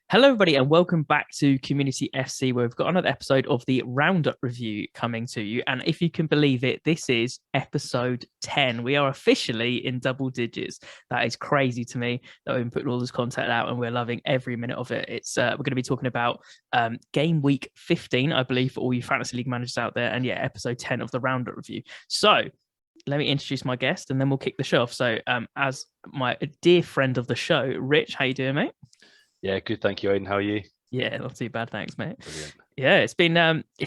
Hello, everybody, and welcome back to Community FC, where we've got another episode of the Roundup review coming to you. And if you can believe it, this is episode 10. We are officially in double digits. That is crazy to me that we've been putting all this content out and we're loving every minute of it. We're going to be talking about game week 15, I believe, for all you fantasy league managers out there. And yeah, episode 10 of the Roundup review. So let me introduce my guest and then we'll kick the show off. So as my dear friend of the show, Rich, how you doing, mate? Yeah, good. Thank you, Aidan. How are you? Yeah, not too bad, thanks, mate. Brilliant. Yeah, it's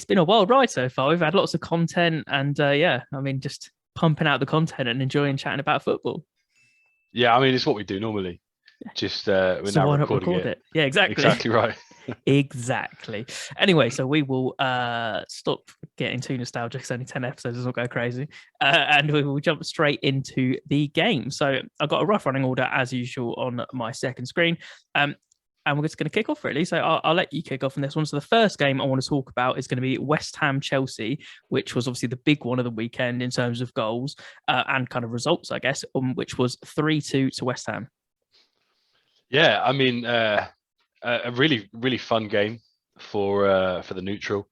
been a wild ride so far. We've had lots of content, and yeah, I mean, just pumping out the content and enjoying chatting about football. Yeah, I mean, it's what we do normally. Just we're So now why not recording record it. it? Yeah, exactly. Exactly right. Exactly. Anyway, so we will stop getting too nostalgic. It's only 10 episodes, doesn't go crazy. And we will jump straight into the game. So I've got a rough running order as usual on my second screen. And we're just going to kick off, really. So I'll let you kick off on this one. So the first game I want to talk about is going to be West Ham Chelsea, which was obviously the big one of the weekend in terms of goals and kind of results, I guess, which was 3-2 to West Ham. Yeah, I mean, a really, really fun game for the neutral.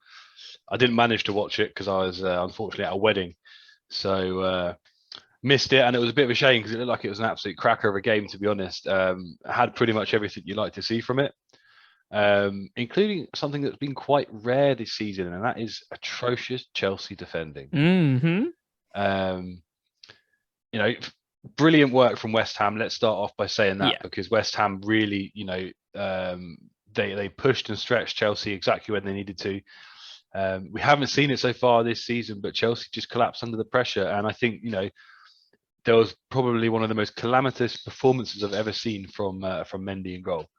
I didn't manage to watch it because I was unfortunately at a wedding, so missed it, and it was a bit of a shame because it looked like it was an absolute cracker of a game. To be honest, had pretty much everything you like to see from it, including something that's been quite rare this season, and that is atrocious Chelsea defending. Mm-hmm. You know, brilliant work from West Ham. Let's start off by saying that because West Ham really, they pushed and stretched Chelsea exactly when they needed to. We haven't seen it so far this season, but Chelsea just collapsed under the pressure, and I think there was probably one of the most calamitous performances I've ever seen from Mendy in goal,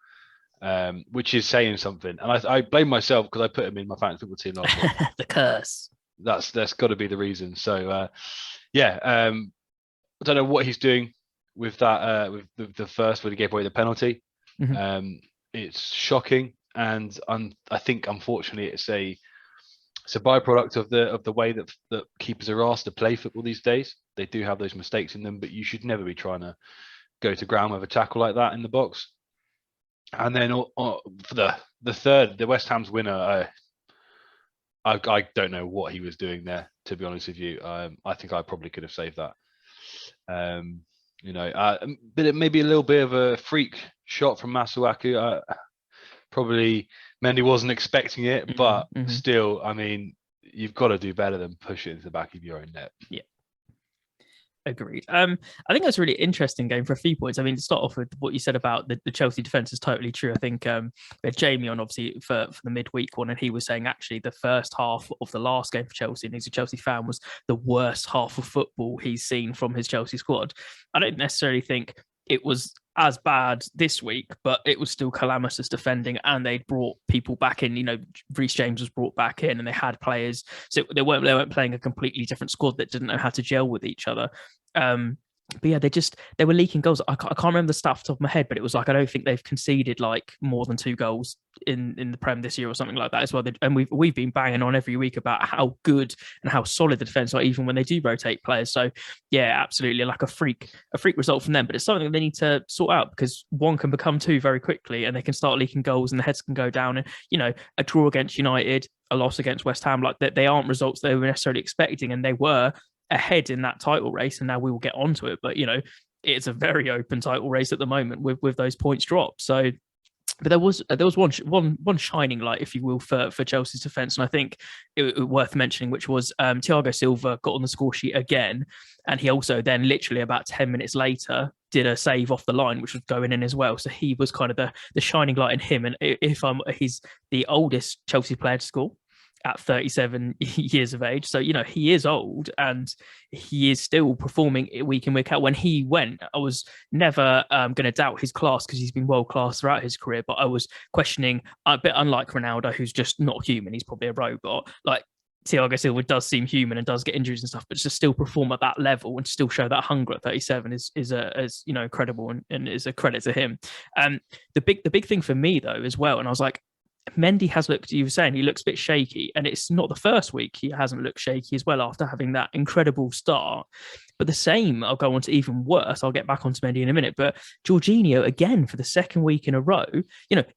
which is saying something. And I blame myself because I put him in my fantasy football team last week. The curse. That's got to be the reason. So I don't know what he's doing with that with the first where he gave away the penalty. Mm-hmm. It's shocking, and I think unfortunately it's a byproduct of the way that keepers are asked to play football these days. They do have those mistakes in them, but you should never be trying to go to ground with a tackle like that in the box. And then for the third, the West Ham's winner, I don't know what he was doing there, to be honest with you. I think I probably could have saved that. But it may be a little bit of a freak shot from Masuaku. Probably Mendy wasn't expecting it, but still, I mean, you've got to do better than push it into the back of your own net. Yeah. Agreed. I think that's a really interesting game for a few points. I mean, to start off with what you said about the Chelsea defence is totally true. I think we had Jamie on, obviously, for the midweek one, and he was saying actually the first half of the last game for Chelsea, and he's a Chelsea fan, was the worst half of football he's seen from his Chelsea squad. I don't necessarily think it was as bad this week, but it was still calamitous defending, and they'd brought people back in. Reece James was brought back in, and they had players, so they weren't playing a completely different squad that didn't know how to gel with each other. But yeah, they were leaking goals. I can't remember the stat off the top of my head, but it was like I don't think they've conceded like more than 2 goals in the Prem this year or something like that as well. And we've been banging on every week about how good and how solid the defense are, even when they do rotate players. So yeah, absolutely, like a freak result from them. But it's something that they need to sort out, because one can become 2 very quickly, and they can start leaking goals, and the heads can go down. And a draw against United, a loss against West Ham, like that, they aren't results they were necessarily expecting, and they were ahead in that title race, and now we will get onto it. But it's a very open title race at the moment with those points dropped. So, but there was one shining light, if you will, for Chelsea's defence, and I think it was worth mentioning, which was Thiago Silva got on the score sheet again, and he also then literally about 10 minutes later did a save off the line, which was going in as well. So he was kind of the shining light in him. And he's the oldest Chelsea player to score at 37 years of age. So, he is old, and he is still performing week in, week out. When he went, I was never going to doubt his class, because he's been world class throughout his career, but I was questioning, a bit unlike Ronaldo, who's just not human, he's probably a robot. Like, Thiago Silva does seem human and does get injuries and stuff, but to still perform at that level and still show that hunger at 37 is incredible, and is a credit to him. The big thing for me though as well, and I was like, Mendy has looked, you were saying, he looks a bit shaky, and it's not the first week he hasn't looked shaky as well after having that incredible start. But the same, I'll go on to even worse. I'll get back onto Mendy in a minute. But Jorginho, again, for the second week in a row,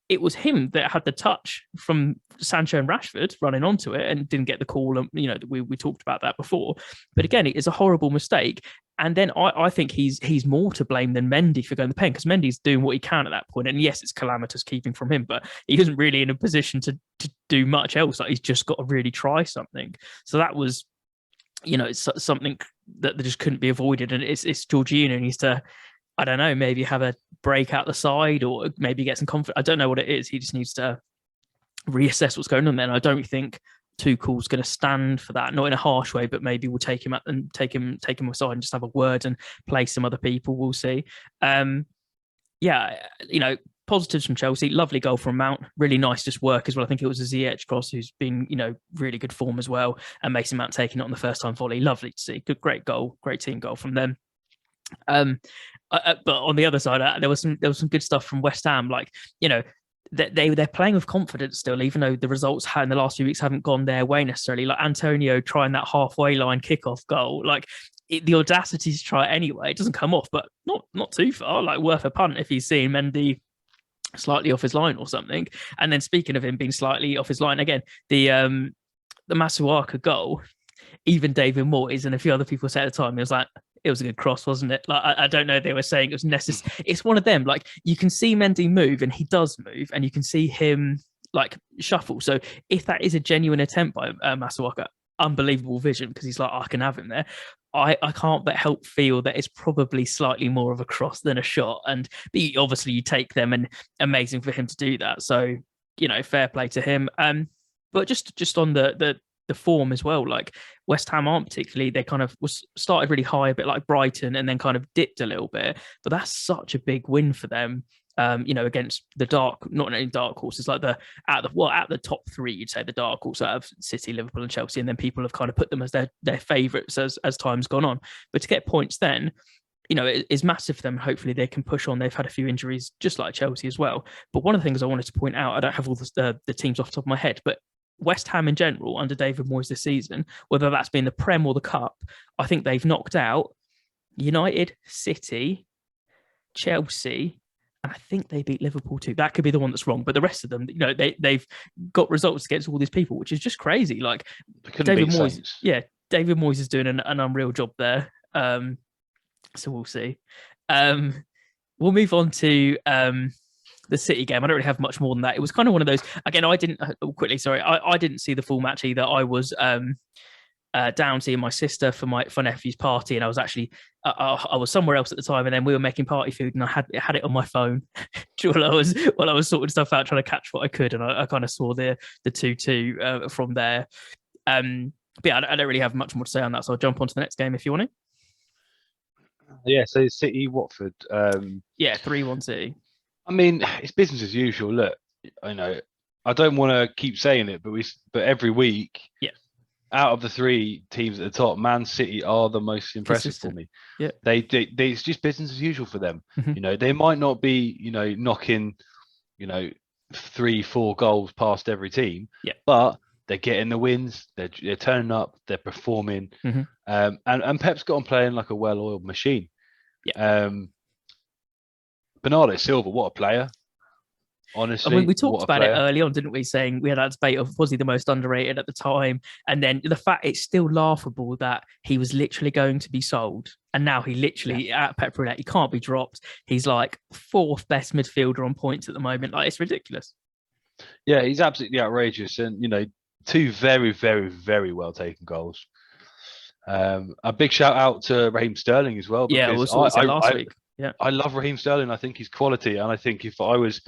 it was him that had the touch from Sancho and Rashford running onto it and didn't get the call. And, we talked about that before. But again, it is a horrible mistake. And then I think he's more to blame than Mendy for going the pen, because Mendy's doing what he can at that point. And yes, it's calamitous keeping from him, but he isn't really in a position to do much else. Like, he's just got to really try something. So that was, it's something that just couldn't be avoided. And it's Jorginho needs to, I don't know, maybe have a break out the side, or maybe get some confidence. I don't know what it is. He just needs to reassess what's going on there. And I don't think Tuchel's going to stand for that, not in a harsh way, but maybe we'll take him out and take him aside and just have a word and play some other people. We'll see. Positives from Chelsea. Lovely goal from Mount. Really nice just work as well. I think it was a Ziyech cross who's been, really good form as well. And Mason Mount taking it on the first time volley. Lovely to see. Good, great goal. Great team goal from them. But on the other side, there was some good stuff from West Ham. Like, they're playing with confidence still, even though the results in the last few weeks haven't gone their way necessarily. Like Antonio trying that halfway line kickoff goal, like the audacity to try it anyway. It doesn't come off, but not too far. Like, worth a punt if he's seen Mendy slightly off his line or something. And then speaking of him being slightly off his line again, the Masuaka goal, even David Moyes and a few other people said at the time, it was a good cross, wasn't it? Like, I don't know, they were saying it was necessary. It's one of them, like, you can see Mendy move, and he does move, and you can see him like shuffle. So if that is a genuine attempt by Masuaka, unbelievable vision, because he's like, I can have him there. I can't but help feel that it's probably slightly more of a cross than a shot. And obviously you take them, and amazing for him to do that. So, fair play to him. But just on the form as well, like West Ham aren't particularly, they kind of started really high, a bit like Brighton, and then kind of dipped a little bit. But that's such a big win for them. Against the not only dark horses, like at the top three, you'd say the dark horse out of City, Liverpool, and Chelsea, and then people have kind of put them as their favourites as time's gone on. But to get points then, it is massive for them. Hopefully they can push on. They've had a few injuries, just like Chelsea as well. But one of the things I wanted to point out, I don't have all the teams off the top of my head, but West Ham in general under David Moyes this season, whether that's been the Prem or the Cup, I think they've knocked out United, City, Chelsea, and I think they beat Liverpool too. That could be the one that's wrong, but the rest of them, they've got results against all these people, which is just crazy. Like, David Moyes, David Moyes is doing an unreal job there. So we'll see. We'll move on to the City game. I don't really have much more than that. It was kind of one of those. Again, I didn't see the full match either. I was down seeing my sister for my nephew's party, and I was actually I was somewhere else at the time, and then we were making party food, and I had it on my phone while I was sorting stuff out, trying to catch what I could, and I kind of saw the 2-2 from there. But yeah, I don't really have much more to say on that, so I'll jump on to the next game if you want to. Yeah, so City, Watford. 3-1 City. I mean, it's business as usual. Look, I don't want to keep saying it, but every week, out of the three teams at the top, Man City are the most impressive for me. Yeah, they it's just business as usual for them. Mm-hmm. They might not be, knocking, 3-4 goals past every team. Yeah, but they're getting the wins. They're turning up. They're performing. Mm-hmm. And Pep's got on playing like a well-oiled machine. Yeah. Bernardo Silva, what a player. Honestly, I mean, we talked about it early on, didn't we? Saying we had that debate of, was he the most underrated at the time? And then the fact it's still laughable that he was literally going to be sold. And now he literally, at Pep Roulette, he can't be dropped. He's like fourth best midfielder on points at the moment. Like, it's ridiculous. Yeah, he's absolutely outrageous. And, two very, very, very well taken goals. A big shout out to Raheem Sterling as well. Yeah, also last week. Yeah, I love Raheem Sterling. I think he's quality. And I think if I was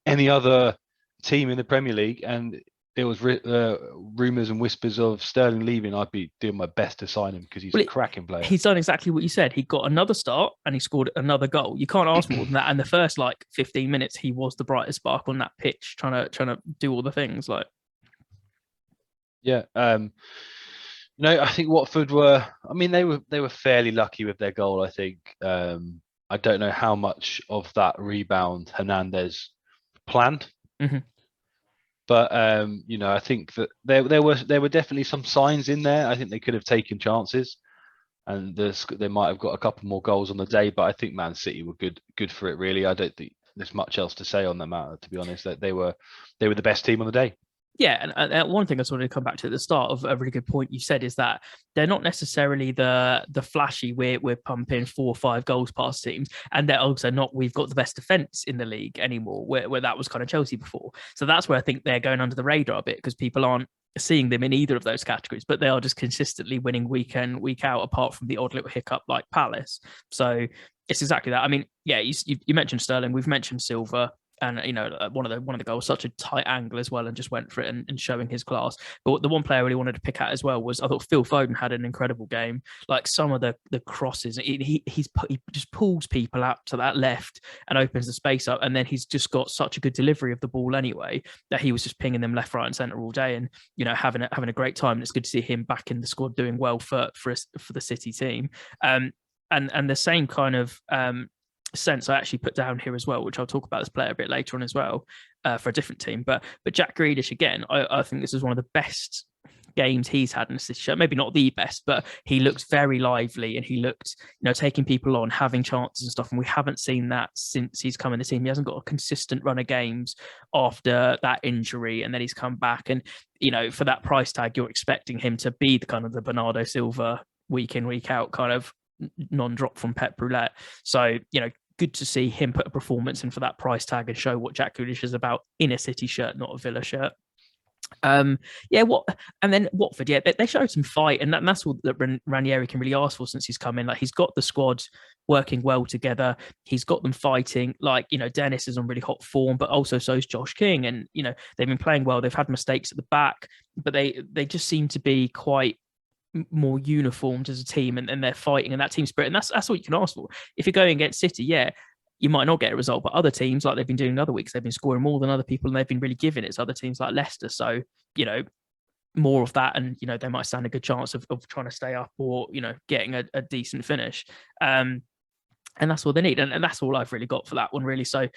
any other team in the Premier League and there was rumours and whispers of Sterling leaving, I'd be doing my best to sign him because he's a cracking player. He's done exactly what you said. He got another start and he scored another goal. You can't ask more than that. And the first 15 minutes, he was the brightest spark on that pitch, trying to do all the things. Yeah. I think Watford were. I mean, they were fairly lucky with their goal. I think. I don't know how much of that rebound Hernandez planned. Mm-hmm. But I think that there were definitely some signs in there. I think they could have taken chances. and they might have got a couple more goals on the day, but I think Man City were good for it. Really, I don't think there's much else to say on that matter. To be honest, that they were the best team on the day. Yeah, and one thing I just wanted to come back to at the start of a really good point you said is that they're not necessarily the flashy we're pumping 4 or 5 goals past teams, and they're also not we've got the best defense in the league anymore, where that was kind of Chelsea before. So that's where I think they're going under the radar a bit because people aren't seeing them in either of those categories, but they are just consistently winning week in week out, apart from the odd little hiccup like Palace. So it's exactly that. I mean, yeah, you mentioned Sterling, we've mentioned Silva. And one of the goals, such a tight angle as well, and just went for it and showing his class. But the one player I really wanted to pick out as well was I thought Phil Foden had an incredible game. Like some of the crosses, he just pulls people out to that left and opens the space up, and then he's just got such a good delivery of the ball anyway that he was just pinging them left, right, and centre all day, and having a great time. And it's good to see him back in the squad doing well for the City team. And the same kind of sense I actually put down here as well, which I'll talk about this player a bit later on as well for a different team. But Jack Greenish again, I think this is one of the best games he's had in this show. Maybe not the best, but he looked very lively and he looked, taking people on, having chances and stuff. And we haven't seen that since he's come in the team. He hasn't got a consistent run of games after that injury, and then he's come back. And for that price tag, you're expecting him to be the kind of the Bernardo Silva week in week out kind of non-drop from Pep Roulette. So good to see him put a performance in for that price tag and show what Jack Grealish is about in a City shirt, not a Villa shirt. And then Watford, they showed some fight, and that's all that Ranieri can really ask for since he's come in. Like, he's got the squad working well together, he's got them fighting. Like, Dennis is on really hot form, but also so is Josh King, and they've been playing well. They've had mistakes at the back, but they just seem to be quite more uniformed as a team, and they're fighting, and that team spirit, and that's what you can ask for. If you're going against City, you might not get a result, but other teams, like they've been doing in other weeks, they've been scoring more than other people, and they've been really giving it to other teams like Leicester. So more of that, and they might stand a good chance of trying to stay up, or getting a decent finish. And that's what they need, and that's all I've really got for that one, really. So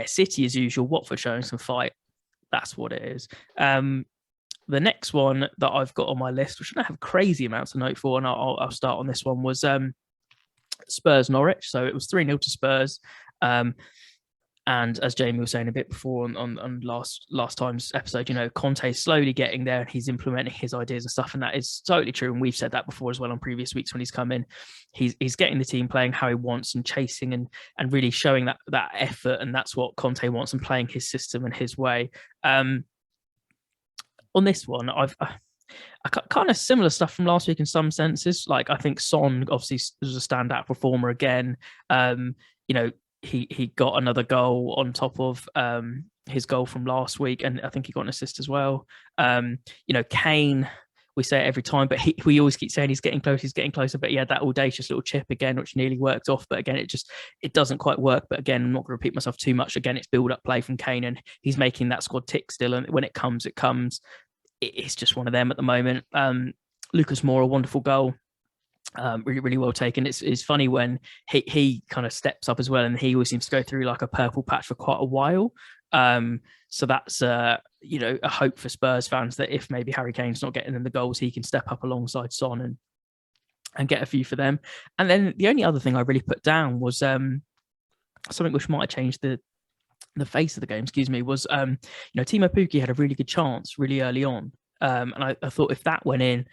City as usual, Watford showing some fight, that's what it is. The next one that I've got on my list, which I don't have crazy amounts to note for, and I'll start on this one, was Spurs Norwich. So it was 3-0 to Spurs. And as Jamie was saying a bit before on last time's episode, Conte's slowly getting there and he's implementing his ideas and stuff. And that is totally true. And we've said that before as well on previous weeks when he's come in. He's getting the team playing how he wants and chasing and really showing that effort. And that's what Conte wants, and playing his system and his way. On this one, I've kind of similar stuff from last week in some senses. Like, I think Son obviously was a standout performer again. He got another goal on top of his goal from last week, and I think he got an assist as well. Kane, we say it every time, but we always keep saying he's getting closer. But he had that audacious little chip again, which nearly worked off. But again, it doesn't quite work. But again, I'm not going to repeat myself too much. Again, it's build-up play from Kane, and he's making that squad tick still. And when it comes, it comes. It's just one of them at the moment. Lucas Moura, a wonderful goal. Really, really well taken. It's funny when he kind of steps up as well, and he always seems to go through like a purple patch for quite a while. So that's a hope for Spurs fans, that if maybe Harry Kane's not getting them the goals, he can step up alongside Son and get a few for them. And then the only other thing I really put down was something which might have changed the face of the game, was Timo Pukki had a really good chance really early on, and I thought if that went in,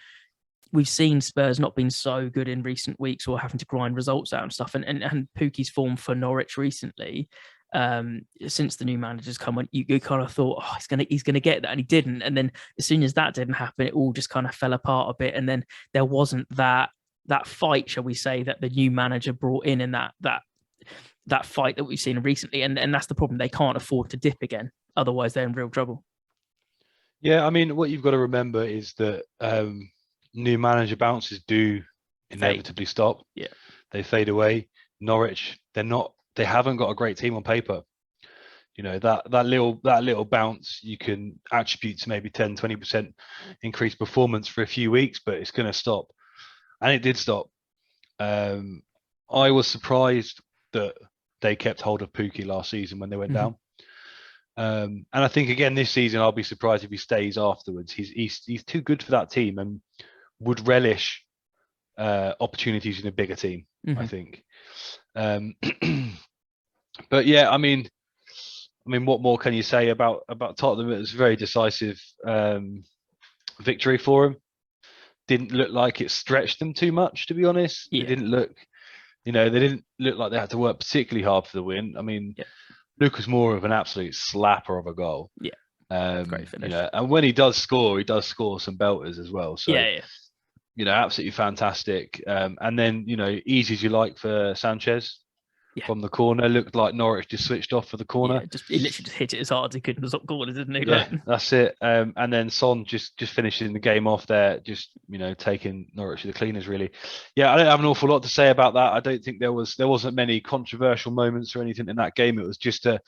we've seen Spurs not been so good in recent weeks, or having to grind results out and stuff, and Pukki's form for Norwich recently, since the new manager's come on, you kind of thought, he's gonna get that, and he didn't. And then as soon as that didn't happen, it all just kind of fell apart a bit, and then there wasn't that fight, shall we say, that the new manager brought in that fight that we've seen recently, and that's the problem. They can't afford to dip again, otherwise they're in real trouble. Yeah, I mean, what you've got to remember is that new manager bounces do inevitably stop. Yeah, they fade away. Norwich, they haven't got a great team on paper. That little bounce you can attribute to maybe 10-20% increased performance for a few weeks, but it's going to stop, and it did stop. I was surprised that they kept hold of Pukki last season when they went down. And I think again this season, I'll be surprised if he stays afterwards. He's too good for that team, and would relish opportunities in a bigger team. Mm-hmm. I think. But yeah, I mean, what more can you say about Tottenham? It was a very decisive victory for them. Didn't look like it stretched them too much, to be honest. Yeah. They didn't look, they didn't look like they had to work particularly hard for the win. I mean, Luke was more of an absolute slapper of a goal. Yeah. Great finish. And when he does score some belters as well. So, absolutely fantastic. And then, easy as you like for Sanchez. From the corner, looked like Norwich just switched off for the corner. Yeah, he literally just hit it as hard as he could in the top corner, didn't he? Yeah, that's it. And then Son just finishing the game off there, just taking Norwich to the cleaners. Really, yeah. I don't have an awful lot to say about that. I don't think there wasn't many controversial moments or anything in that game. It was just a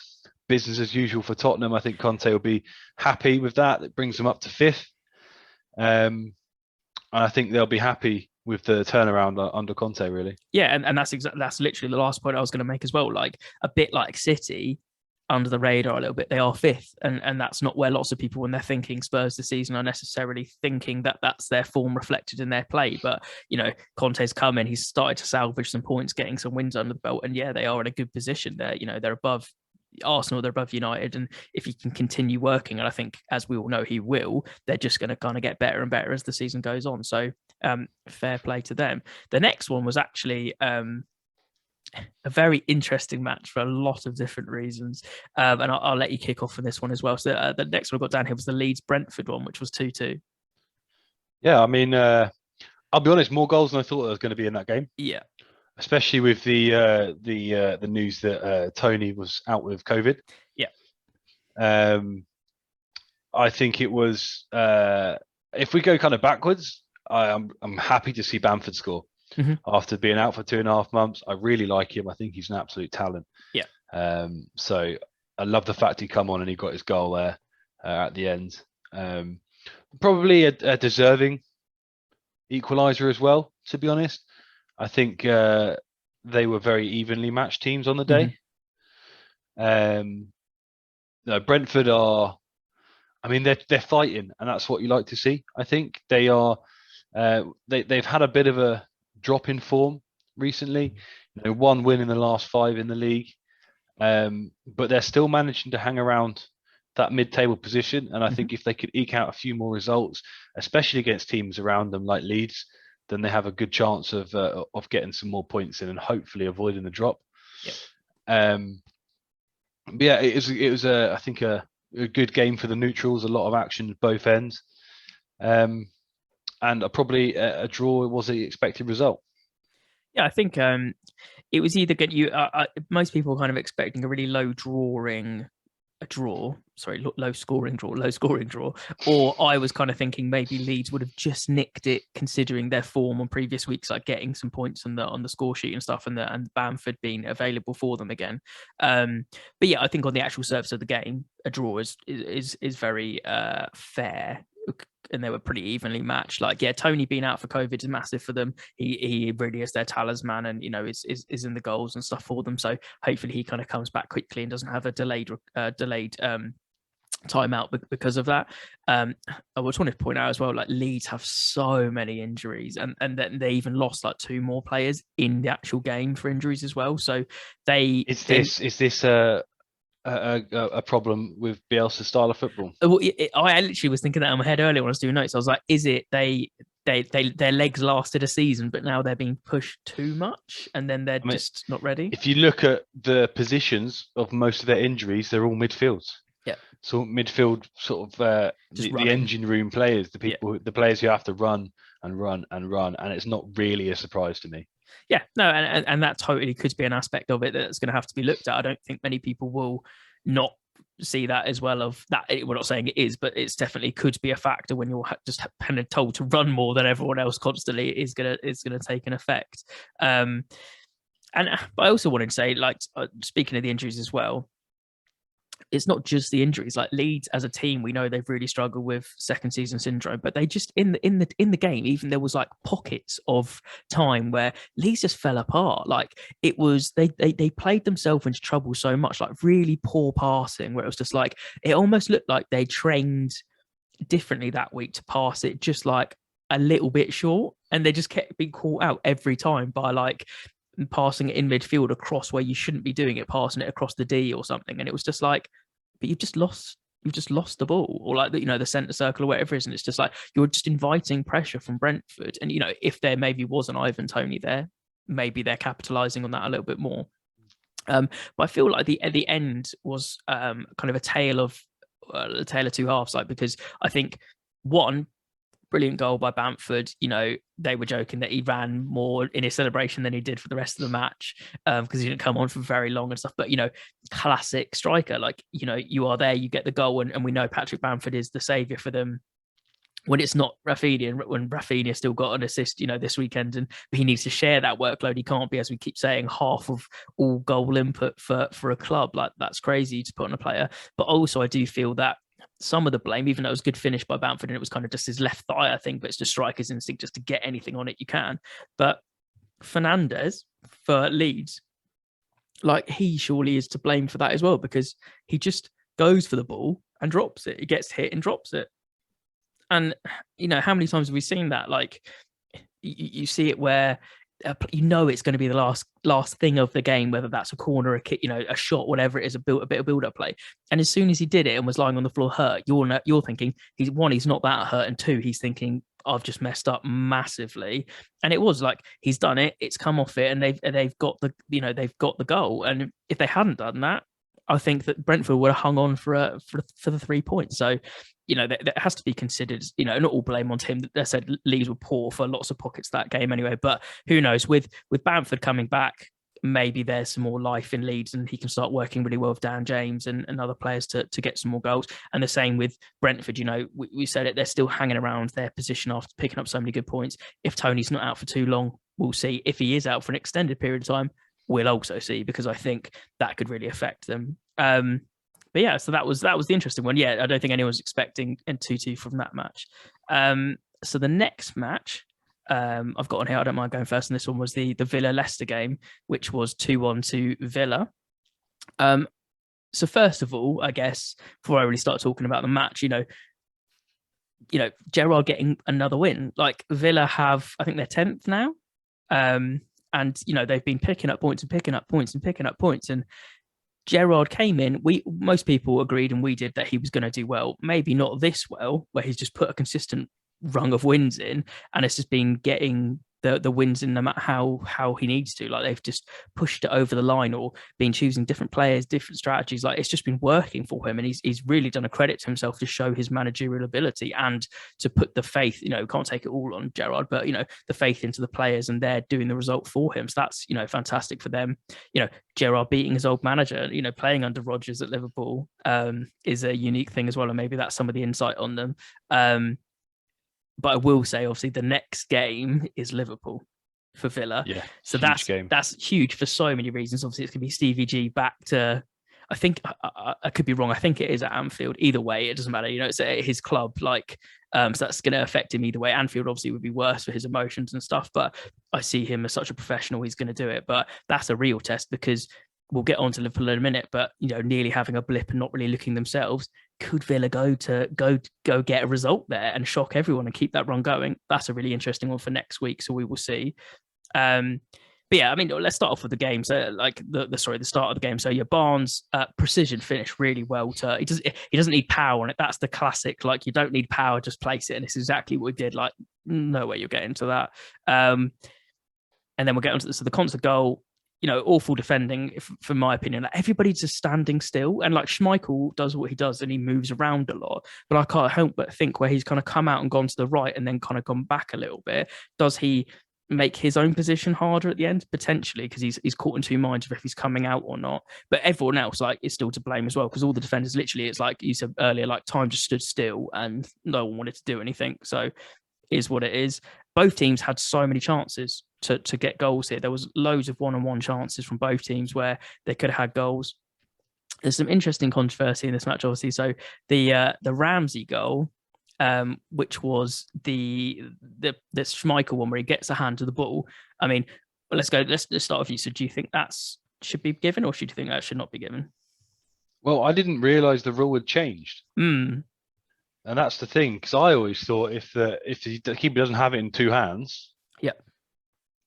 business as usual for Tottenham. I think Conte will be happy with that. It brings them up to 5th, and I think they'll be happy with the turnaround under Conte, really. Yeah, and that's literally the last point I was going to make as well. Like a bit like City, under the radar a little bit, they are 5th, and that's not where lots of people, when they're thinking Spurs this season, are necessarily thinking that that's their form reflected in their play. But Conte's come in, he's started to salvage some points, getting some wins under the belt, and yeah, they are in a good position there. They're above Arsenal, they're above United, and if he can continue working, and I think, as we all know, he will, they're just going to kind of get better and better as the season goes on. So fair play to them. The next one was actually a very interesting match for a lot of different reasons, and I'll let you kick off for this one as well. So the next one I got down here was the Leeds-Brentford one, which was 2-2. Yeah, I mean, I'll be honest, more goals than I thought there was going to be in that game. Yeah. Especially with the news that Tony was out with COVID. Yeah. I think it was, if we go kind of backwards, I'm happy to see Bamford score after being out for 2.5 months. I really like him. I think he's an absolute talent. Yeah. So I love the fact he come on and he got his goal there at the end. Probably a deserving equaliser as well, to be honest. I think they were very evenly matched teams on the day. No, Brentford are, I mean, they're fighting, and that's what you like to see. I think they are. They've had a bit of a drop in form recently. 1 win in the last 5 in the league, but they're still managing to hang around that mid-table position. And I think if they could eke out a few more results, especially against teams around them like Leeds, then they have a good chance of getting some more points in and hopefully avoiding the drop. But yeah, it was I think a good game for the neutrals. A lot of action at both ends, and probably a draw was the expected result. Yeah, I think it was either get you. Most people were kind of expecting a really low scoring draw, or I was kind of thinking maybe Leeds would have just nicked it, considering their form on previous weeks, like getting some points on the score sheet and stuff, and Bamford being available for them again. But yeah, I think on the actual surface of the game, a draw is very fair. And they were pretty evenly matched. Like, yeah, Tony being out for COVID is massive for them. He really is their talisman, and is in the goals and stuff for them. So hopefully he kind of comes back quickly and doesn't have a delayed timeout because of that. I just wanted to point out as well, like Leeds have so many injuries, and then they even lost like 2 more players in the actual game for injuries as well. So is this a problem with Bielsa's style of football? Well, I literally was thinking that in my head earlier when I was doing notes. I was like, is it their legs lasted a season, but now they're being pushed too much, and then they're just not ready? If you look at the positions of most of their injuries, they're all midfields. Yeah. So midfield, sort of the engine room players, the players who have to run and run and run, and it's not really a surprise to me. Yeah, no, and that totally could be an aspect of it that's going to have to be looked at. I don't think many people will not see that as well. Of that, we're not saying it is, but it's definitely could be a factor when you're just kind of told to run more than everyone else constantly. It's gonna take an effect. But I also wanted to say, like, speaking of the injuries as well, it's not just the injuries. Like Leeds as a team, we know they've really struggled with second season syndrome, but they just in the game, even there was like pockets of time where Leeds just fell apart. Like it was they played themselves into trouble so much, like really poor passing, where it was just like it almost looked like they trained differently that week to pass it just like a little bit short, and they just kept being caught out every time by like passing it in midfield across where you shouldn't be doing it, passing it across the D or something. And it was just like, but you've just lost the ball, or like the centre circle or whatever it is. And it's just like, you're just inviting pressure from Brentford. And, if there maybe was an Ivan Toney there, maybe they're capitalising on that a little bit more. But I feel like the end was kind of a tale of two halves, like, because I think one brilliant goal by Bamford. They were joking that he ran more in his celebration than he did for the rest of the match, because he didn't come on for very long and stuff. But classic striker, like, you are there, you get the goal, and we know Patrick Bamford is the saviour for them when it's not Rafinha, and when Rafinha still got an assist, this weekend, and he needs to share that workload. He can't be, as we keep saying, half of all goal input for a club. Like, that's crazy to put on a player. But also, I do feel that some of the blame, even though it was a good finish by Bamford and it was kind of just his left thigh, I think, but it's just striker's instinct just to get anything on it you can. But Fernandes for Leeds, like, he surely is to blame for that as well, because he just goes for the ball and drops it. He gets hit and drops it. And, how many times have we seen that? Like, you see it where, it's going to be the last thing of the game, whether that's a corner, a kick, a shot, whatever it is, a bit of build-up play. And as soon as he did it and was lying on the floor hurt, you're thinking, he's not that hurt, and two, he's thinking, I've just messed up massively. And it was like, he's done it, it's come off it, and they've got the goal. And if they hadn't done that, I think that Brentford would have hung on for the 3 points. So, that has to be considered. Not all blame on him. They said Leeds were poor for lots of pockets that game anyway. But who knows? With Bamford coming back, maybe there's some more life in Leeds, and he can start working really well with Dan James and other players to get some more goals. And the same with Brentford. We said it, they're still hanging around their position after picking up so many good points. If Tony's not out for too long, we'll see. If he is out for an extended period of time, we'll also see, because I think that could really affect them. But yeah, so that was the interesting one. Yeah, I don't think anyone was expecting a 2-2 from that match. So the next match I've got on here, I don't mind going first, and this one was the Villa-Leicester game, which was 2-1 to Villa. So first of all, I guess, before I really start talking about the match, Gerrard getting another win. Like, Villa have, I think they're 10th now. And, they've been picking up points and picking up points and picking up points. And Gerrard came in, most people agreed, and we did, that he was going to do well. Maybe not this well, where he's just put a consistent rung of wins in, and it's just been getting the wins in no matter how he needs to. Like, they've just pushed it over the line, or been choosing different players, different strategies. Like, it's just been working for him, and he's really done a credit to himself to show his managerial ability and to put the faith, can't take it all on Gerrard, but the faith into the players, and they're doing the result for him. So that's fantastic for them. Gerrard beating his old manager, playing under Rodgers at Liverpool is a unique thing as well, and maybe that's some of the insight on them. But I will say, obviously, the next game is Liverpool for Villa. Yeah, so that's huge for so many reasons. Obviously, it's going to be Stevie G back to, I think, I could be wrong, I think it is at Anfield. Either way, it doesn't matter. It's at his club. Like, so that's going to affect him either way. Anfield obviously would be worse for his emotions and stuff, but I see him as such a professional. He's going to do it. But that's a real test, because we'll get on to Liverpool in a minute, but nearly having a blip and not really looking themselves. Could Villa go get a result there and shock everyone and keep that run going? That's a really interesting one for next week, so we will see. But yeah, I mean, let's start off with the game. So, like, the start of the game. So, Barnes, precision finish really well. He doesn't need power on it. That's the classic. Like, you don't need power, just place it, and it's exactly what he did. Like, no way you're getting to that. And then we'll get on to the concert goal. Awful defending, for my opinion. Like, everybody's just standing still, and like, Schmeichel does what he does and he moves around a lot, but I can't help but think where he's kind of come out and gone to the right and then kind of gone back a little bit. Does he make his own position harder at the end? Potentially, because he's caught in two minds of if he's coming out or not. But everyone else, like, is still to blame as well, because all the defenders, literally, it's like you said earlier, like, time just stood still and no one wanted to do anything. So is what it is. Both teams had so many chances to get goals here. There was loads of one-on-one chances from both teams where they could have had goals. There's some interesting controversy in this match, obviously. So the Ramsey goal, which was the Schmeichel one where he gets a hand to the ball. I mean, let's start with you. So do you think that should be given, or should you think that should not be given? Well, I didn't realise the rule had changed. And that's the thing, because I always thought if the keeper doesn't have it in two hands, Yeah.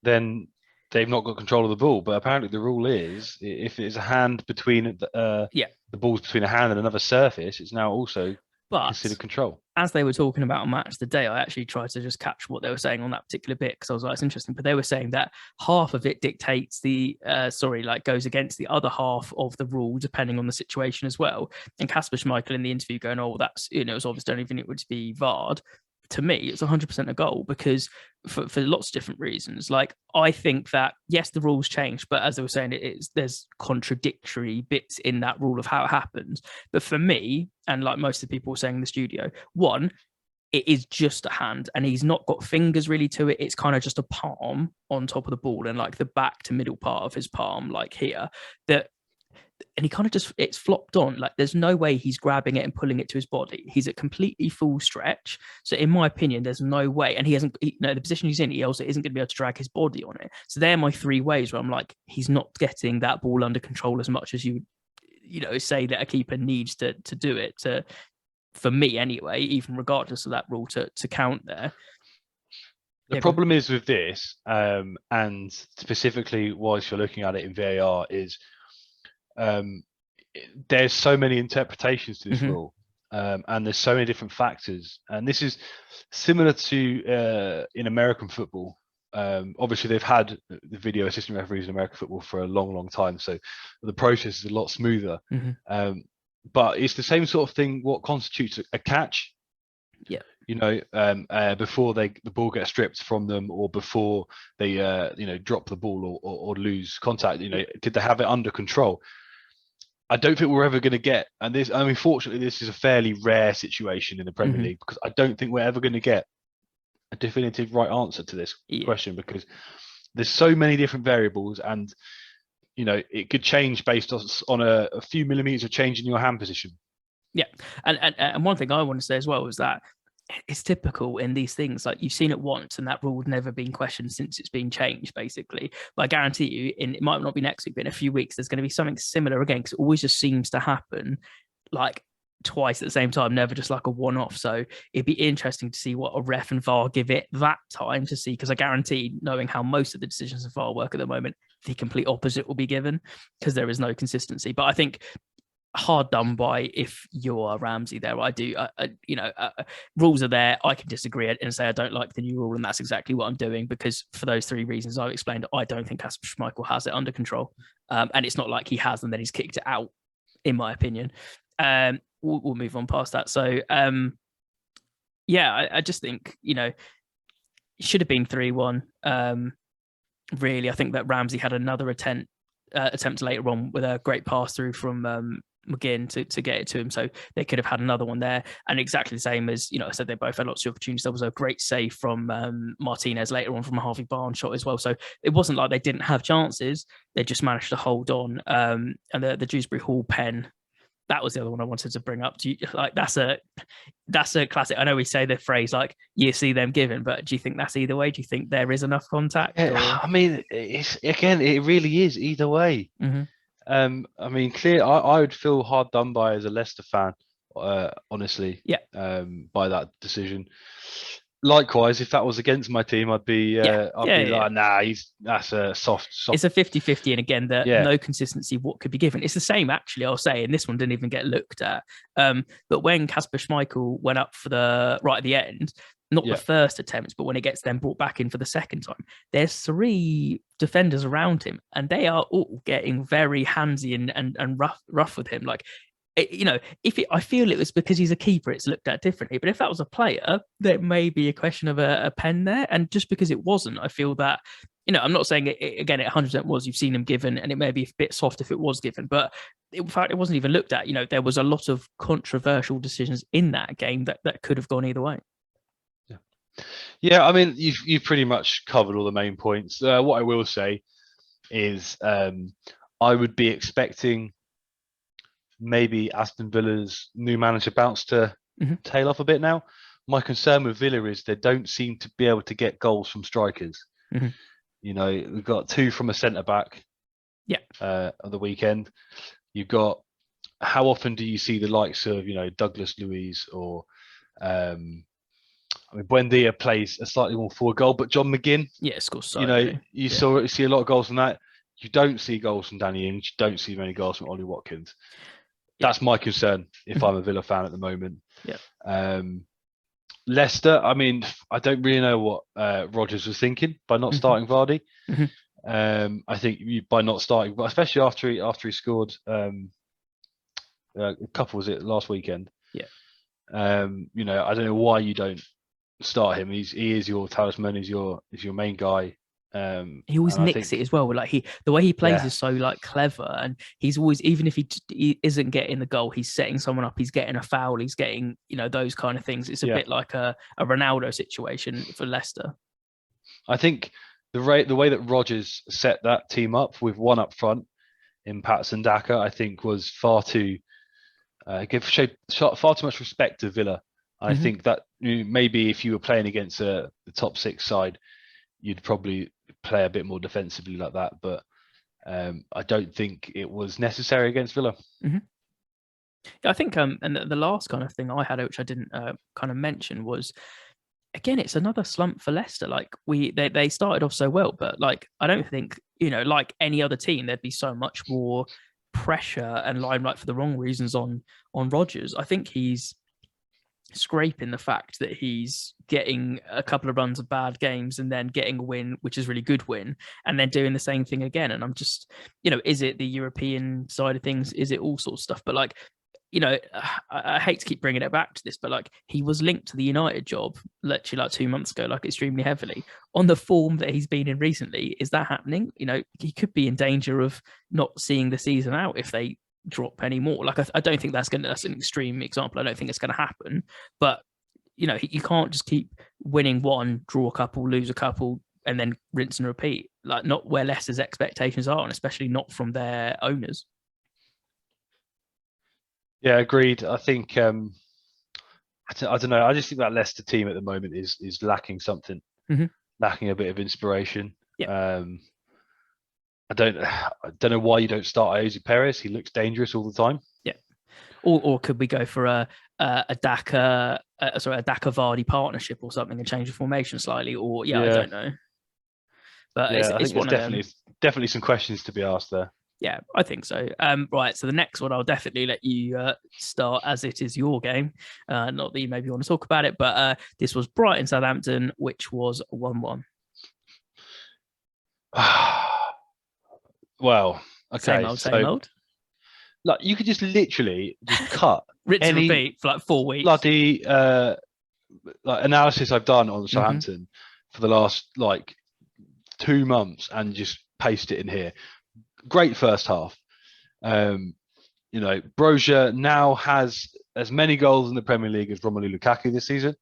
then they've not got control of the ball. But apparently the rule is if it's a hand between the ball's between a hand and another surface, it's now also considered control. As they were talking about on Match today, I actually tried to just catch what they were saying on that particular bit because I was like, it's interesting. But they were saying that half of it dictates goes against the other half of the rule, depending on the situation as well. And Kasper Schmeichel in the interview going, oh, that's, it's obvious, don't even it would be VAR'd. To me, it's 100% a goal because for lots of different reasons. Like, I think that, yes, the rules changed, but as they were saying, there's contradictory bits in that rule of how it happens. But for me, and like most of the people were saying in the studio, one, it is just a hand and he's not got fingers really to it. It's kind of just a palm on top of the ball and like the back to middle part of his palm, like here, and he kind of it's flopped on. Like, there's no way he's grabbing it and pulling it to his body. He's at completely full stretch. So in my opinion, there's no way. And the position he's in, he also isn't going to be able to drag his body on it. So they're my three ways where I'm like, he's not getting that ball under control as much as you say that a keeper needs to do it for me anyway, even regardless of that rule to count there. The problem is with this, and specifically whilst you're looking at it in VAR, is there's so many interpretations to this rule, and there's so many different factors, and this is similar to in American football. Obviously they've had the video assistant referees in American football for a long time, so the process is a lot smoother. But it's the same sort of thing. What constitutes a catch? Before the ball gets stripped from them, or before they drop the ball or lose contact, did they have it under control? I don't think we're ever going to get, and this, I mean, fortunately, this is a fairly rare situation in the Premier League, because I don't think we're ever going to get a definitive right answer to this question, because there's so many different variables, and it could change based on a few millimeters of change in your hand position. Yeah, and one thing I want to say as well is that it's typical in these things. Like, you've seen it once, and that rule has never been questioned since it's been changed, basically. But I guarantee you, it might not be next week, but in a few weeks, there's going to be something similar again, because it always just seems to happen like twice at the same time, never just like a one-off. So it'd be interesting to see what a ref and VAR give it that time to see, because I guarantee, knowing how most of the decisions of VAR work at the moment, the complete opposite will be given, because there is no consistency. But I think hard done by if you're Ramsey there. I do, rules are there. I can disagree and say I don't like the new rule, and that's exactly what I'm doing, because for those three reasons I've explained, I don't think Kasper Schmeichel has it under control. And it's not like he has and then he's kicked it out, in my opinion. We'll move on past that. So, I just think, it should have been 3-1. Really, I think that Ramsey had another attempt later on with a great pass through from McGinn to get it to him, so they could have had another one there. And exactly the same as, I said, they both had lots of opportunities. There was a great save from Martinez later on from a Harvey Barnes shot as well. So it wasn't like they didn't have chances, they just managed to hold on. And the Dewsbury Hall pen, that was the other one I wanted to bring up. That's a classic. I know we say the phrase like, you see them giving, but do you think that's either way? Do you think there is enough contact? I mean, it really is either way. I mean, clear. I would feel hard done by as a Leicester fan, honestly. By that decision. Likewise, if that was against my team, I'd be like, nah, that's a soft. It's a 50-50, and again, no consistency what could be given. It's the same, actually, I'll say, and this one didn't even get looked at. But when Kasper Schmeichel went up for right at the end, not the first attempt, but when it gets then brought back in for the second time, there's three defenders around him, and they are all getting very handsy and rough with him. Like, I feel it was because he's a keeper, it's looked at differently. But if that was a player, there may be a question of a pen there. And just because it wasn't, I feel that, I'm not saying it 100% was. You've seen him given, and it may be a bit soft if it was given. But in fact, it wasn't even looked at. There was a lot of controversial decisions in that game that could have gone either way. Yeah, I mean, you've pretty much covered all the main points. What I will say is I would be expecting maybe Aston Villa's new manager bounce to tail off a bit now. My concern with Villa is they don't seem to be able to get goals from strikers. We've got two from a centre-back on the weekend. You've got, how often do you see the likes of, Douglas Luiz or I mean, Buendia plays a slightly more forward goal, but John McGinn, scores so you know, many. you see a lot of goals from that. You don't see goals from Danny Ings. You don't see many goals from Ollie Watkins. That's my concern if I'm a Villa fan at the moment. Yeah. Leicester, I mean, I don't really know what Rodgers was thinking by not starting Vardy. I think by not starting, but especially after he scored a couple, was it last weekend? Yeah. You know, I don't know why you don't start him. He is your talisman. He's your main guy. He always nicks it as well. Like the way he plays is so like clever, and he's always, even if he isn't getting the goal, he's setting someone up. He's getting a foul. He's getting, you know, those kind of things. It's a bit like a Ronaldo situation for Leicester. I think the way that Rodgers set that team up with one up front in Patson Daka, I think was far too far too much respect to Villa. I think that maybe if you were playing against the top 6 side, you'd probably play a bit more defensively like that. But I don't think it was necessary against Villa. Yeah, I think and the last kind of thing I had, which I didn't kind of mention, was, again, it's another slump for Leicester. Like they started off so well, but like I don't think, you know, like any other team, there'd be so much more pressure and limelight for the wrong reasons on Rodgers. I think he's scraping the fact that he's getting a couple of runs of bad games and then getting a win, which is really good win, and then doing the same thing again. And I'm just, you know, is it the European side of things? Is it all sorts of stuff? But like, you know, I hate to keep bringing it back to this, but like he was linked to the United job literally like 2 months ago, like extremely heavily. On the form that he's been in recently, is that happening? You know, he could be in danger of not seeing the season out if they drop any more. Like I don't think that's an extreme example. I don't think it's going to happen. But you know, you can't just keep winning one, draw a couple, lose a couple, and then rinse and repeat. Like not where Leicester's expectations are, and especially not from their owners. Yeah, agreed. I think I don't know. I just think that Leicester team at the moment is lacking something, lacking a bit of inspiration. Yeah. I don't know why you don't start Jose Perez. He looks dangerous all the time. Yeah. Or could we go for a Daka Vardy partnership or something and change the formation slightly? Or I don't know. But I think there's definitely some questions to be asked there. Yeah, I think so. Right, so the next one I'll definitely let you start, as it is your game. Not that you maybe want to talk about it, but this was Brighton Southampton, which was 1-1. Well, okay. Same old. Like you could just literally just cut rinse and repeat for like 4 weeks. Bloody like analysis I've done on Southampton for the last like 2 months and just paste it in here. Great first half. You know, Brozier now has as many goals in the Premier League as Romelu Lukaku this season.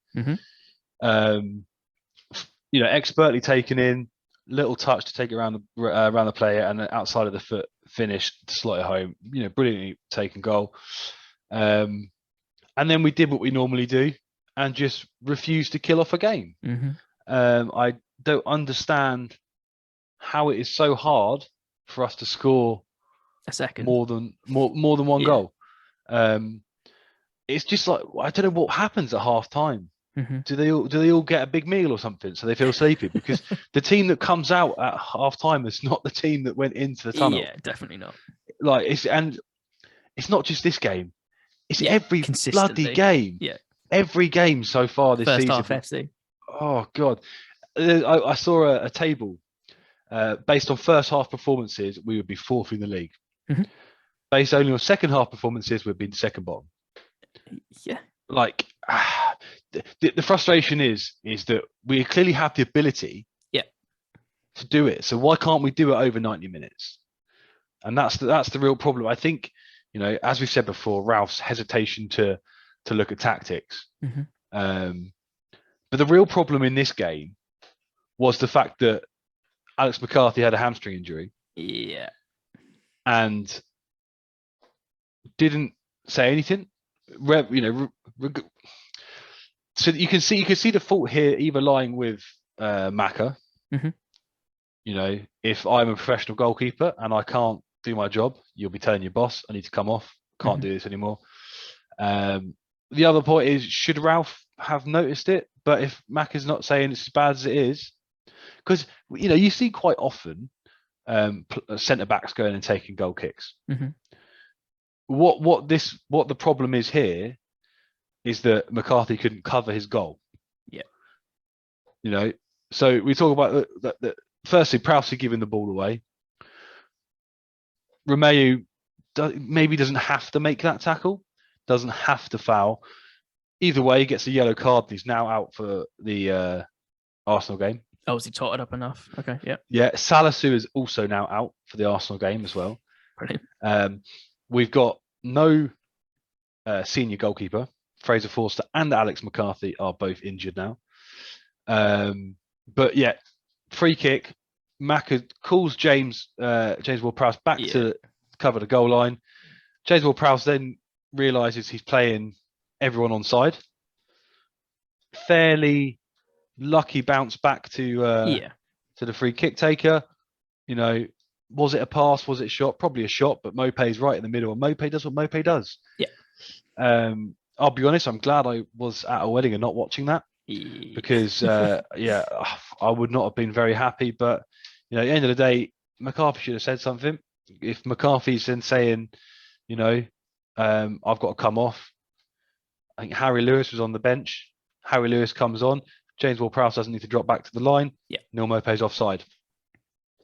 You know, expertly taken in, little touch to take it around the player, and then outside of the foot, finish to slot it home. You know, brilliantly taken goal. And then we did what we normally do and just refused to kill off a game. I don't understand how it is so hard for us to score a second more than one goal. It's just like, I don't know what happens at half time. Do they all get a big meal or something so they feel sleepy? Because the team that comes out at half time is not the team that went into the tunnel. Yeah, definitely not. Like it's not just this game. It's every bloody game. Yeah, every game so far this season. First half FC. Oh God, I saw a table. Based on first half performances, we would be 4th in the league. Based only on second half performances, we'd be second bottom. Yeah. Like the frustration is that we clearly have the ability to do it. So why can't we do it over 90 minutes? And that's the real problem. I think, you know, as we said before, Ralph's hesitation to look at tactics. But the real problem in this game was the fact that Alex McCarthy had a hamstring injury. Yeah. And didn't say anything. So you can see the fault here either lying with Maka. You know, if I'm a professional goalkeeper and I can't do my job, you'll be telling your boss, I need to come off. Can't do this anymore. the other point is, should Ralph have noticed it? But if Mac is not saying it's as bad as it is, because you see quite often centre backs going and taking goal kicks. Mm-hmm. What the problem is here is that McCarthy couldn't cover his goal. Yeah. So we talk about that. Firstly, Prowse giving the ball away. Romeu maybe doesn't have to make that tackle, doesn't have to foul. Either way, he gets a yellow card and he's now out for the Arsenal game. Oh, was he totted up enough? Okay, yeah. Yeah, Salisu is also now out for the Arsenal game as well. Brilliant. We've got no senior goalkeeper. Fraser Forster and Alex McCarthy are both injured now. But yeah, free kick. Mac calls James Ward-Prowse back to cover the goal line. James Ward-Prowse then realises he's playing everyone on side. Fairly lucky bounce back to the free kick taker. Was it a pass? Was it a shot? Probably a shot, but Mopé's right in the middle, and Mopé does what Mopé does. Yeah. I'll be honest, I'm glad I was at a wedding and not watching that, because I would not have been very happy. But at the end of the day, McCarthy should have said something. If McCarthy's then saying, I've got to come off. I think Harry Lewis was on the bench. Harry Lewis comes on. James Ward-Prowse doesn't need to drop back to the line. Yeah. Neil Mopé's offside,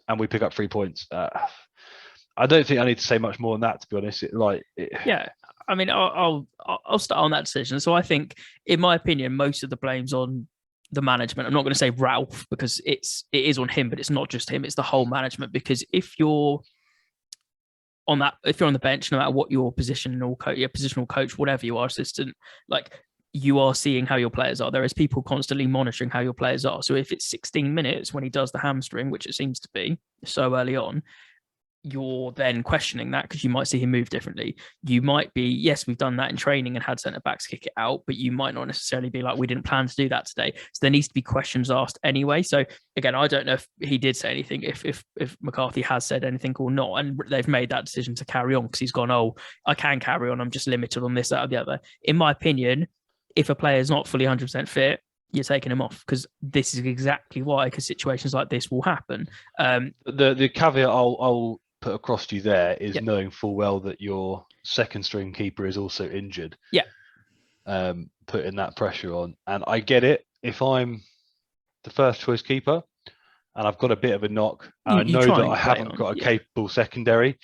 and we pick up 3 points. I don't think I need to say much more than that, to be honest. Yeah. I mean, I'll start on that decision. So I think, in my opinion, most of the blame's on the management. I'm not going to say Ralph, because it is on him, but it's not just him. It's the whole management. Because if you're on the bench, no matter what your position or your positional coach, whatever you are, assistant, you are seeing how your players are. There is people constantly monitoring how your players are. So if it's 16 minutes when he does the hamstring, which it seems to be so early on, you're then questioning that, because you might see him move differently. You might be, yes, we've done that in training and had centre backs kick it out, but you might not necessarily be like, we didn't plan to do that today. So there needs to be questions asked anyway. So again, I don't know if he did say anything, if McCarthy has said anything or not, and they've made that decision to carry on because he's gone, oh, I can carry on, I'm just limited on this, that, or the other. In my opinion, if a player is not fully 100% fit, you're taking him off, because this is exactly why, because situations like this will happen. The caveat I'll put across to you there is knowing full well that your second string keeper is also injured. Yeah. Putting that pressure on. And I get it. If I'm the first choice keeper and I've got a bit of a knock, and I know that I haven't got a capable secondary,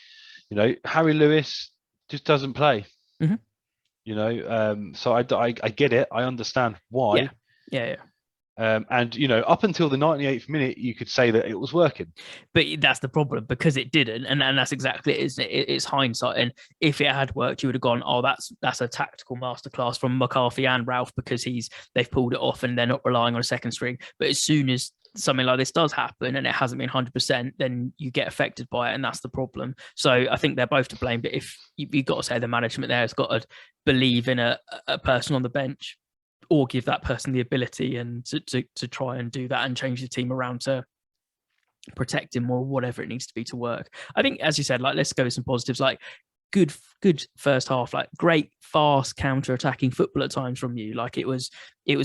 Harry Lewis just doesn't play. Mm-hmm. So I get it. I understand why. Yeah. And up until the 98th minute, you could say that it was working, but that's the problem, because it didn't, and that's exactly it, isn't it? It's hindsight. And if it had worked, you would have gone, oh, that's a tactical masterclass from McCarthy and Ralph, because they've pulled it off and they're not relying on a second string. But as soon as something like this does happen and it hasn't been 100%, then you get affected by it, and that's the problem. So I think they're both to blame. But if you've got to say, the management there has got to believe in a person on the bench, or give that person the ability and to try and do that and change the team around to protect him, or whatever it needs to be to work. I think, as you said, let's go with some positives. Good first half, great fast counter-attacking football at times from you. It was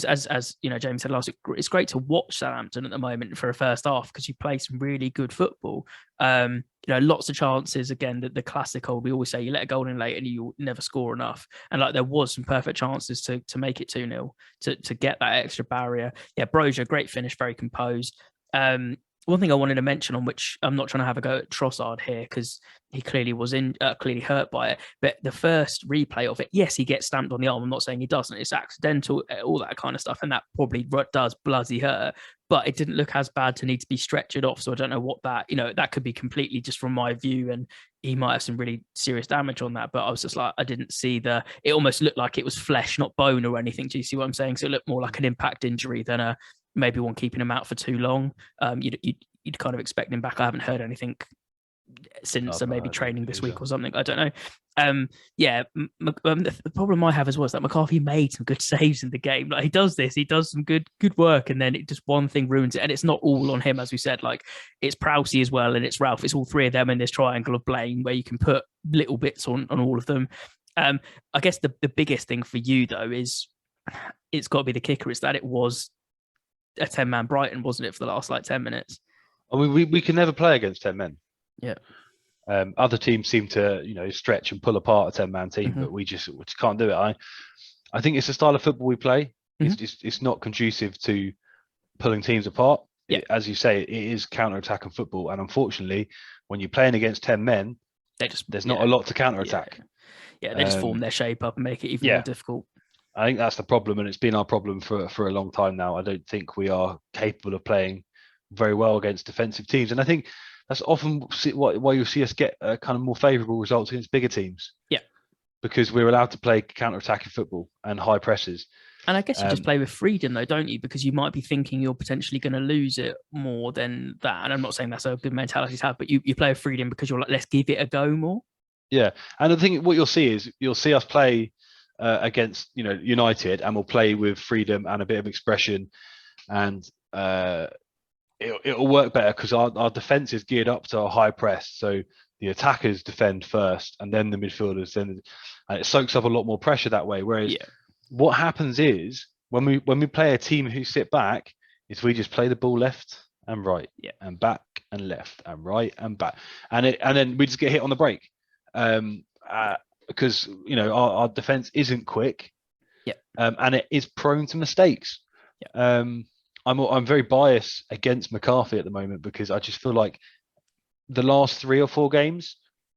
as James said last week, it's great to watch Southampton at the moment for a first half, because you play some really good football. Lots of chances. Again, the classic old, we always say, you let a goal in late and you never score enough. And there was some perfect chances to make it 2-0 to get that extra barrier. Yeah, Brozier, great finish, very composed. One thing I wanted to mention, on which I'm not trying to have a go at Trossard here, because he clearly was clearly hurt by it, but the first replay of it, yes, he gets stamped on the arm. I'm not saying he doesn't. It's accidental, all that kind of stuff, and that probably does bloody hurt. But it didn't look as bad to need to be stretchered off. So I don't know what that could be completely just from my view, and he might have some really serious damage on that. But I was just I didn't see it almost looked like it was flesh, not bone or anything. Do you see what I'm saying? So it looked more like an impact injury than maybe one keeping him out for too long. You'd kind of expect him back. I haven't heard anything since, maybe training this week or something. I don't know. The problem I have as well is that McCarthy made some good saves in the game. He does some good work, and then it just one thing ruins it. And it's not all on him, as we said. It's Prowse as well, and it's Ralph. It's all three of them in this triangle of blame, where you can put little bits on all of them. I guess the biggest thing for you though is it's got to be the kicker. Is that it was a 10-man Brighton, wasn't it, for the last like 10 minutes? I mean, we can never play against 10 men. Yeah. Other teams seem to, stretch and pull apart a 10-man team, Mm-hmm. but we just can't do it. I think it's the style of football we play. Mm-hmm. It's not conducive to pulling teams apart. Yeah. As you say, it is counter-attacking football, and unfortunately, when you're playing against 10 men, there's not a lot to counter-attack. Yeah, they just form their shape up and make it even more difficult. I think that's the problem, and it's been our problem for a long time now. I don't think we are capable of playing very well against defensive teams, and I think that's often why you'll see us get kind of more favourable results against bigger teams. Yeah, because we're allowed to play counter-attacking football and high presses. And I guess you just play with freedom, though, don't you? Because you might be thinking you're potentially going to lose it more than that. And I'm not saying that's a good mentality to have, but you play with freedom because you're like, let's give it a go more. Yeah, and I think what you'll see is you'll see us play against United, and we'll play with freedom and a bit of expression, and it'll work better because our defense is geared up to a high press. So the attackers defend first, and then the midfielders, and it soaks up a lot more pressure that way. Whereas what happens is when we play a team who sit back, is we just play the ball left and right, and back and left and right and back, and then we just get hit on the break, because our defense isn't quick, and it is prone to mistakes. I'm very biased against McCarthy at the moment because I just feel like the last 3 or 4 games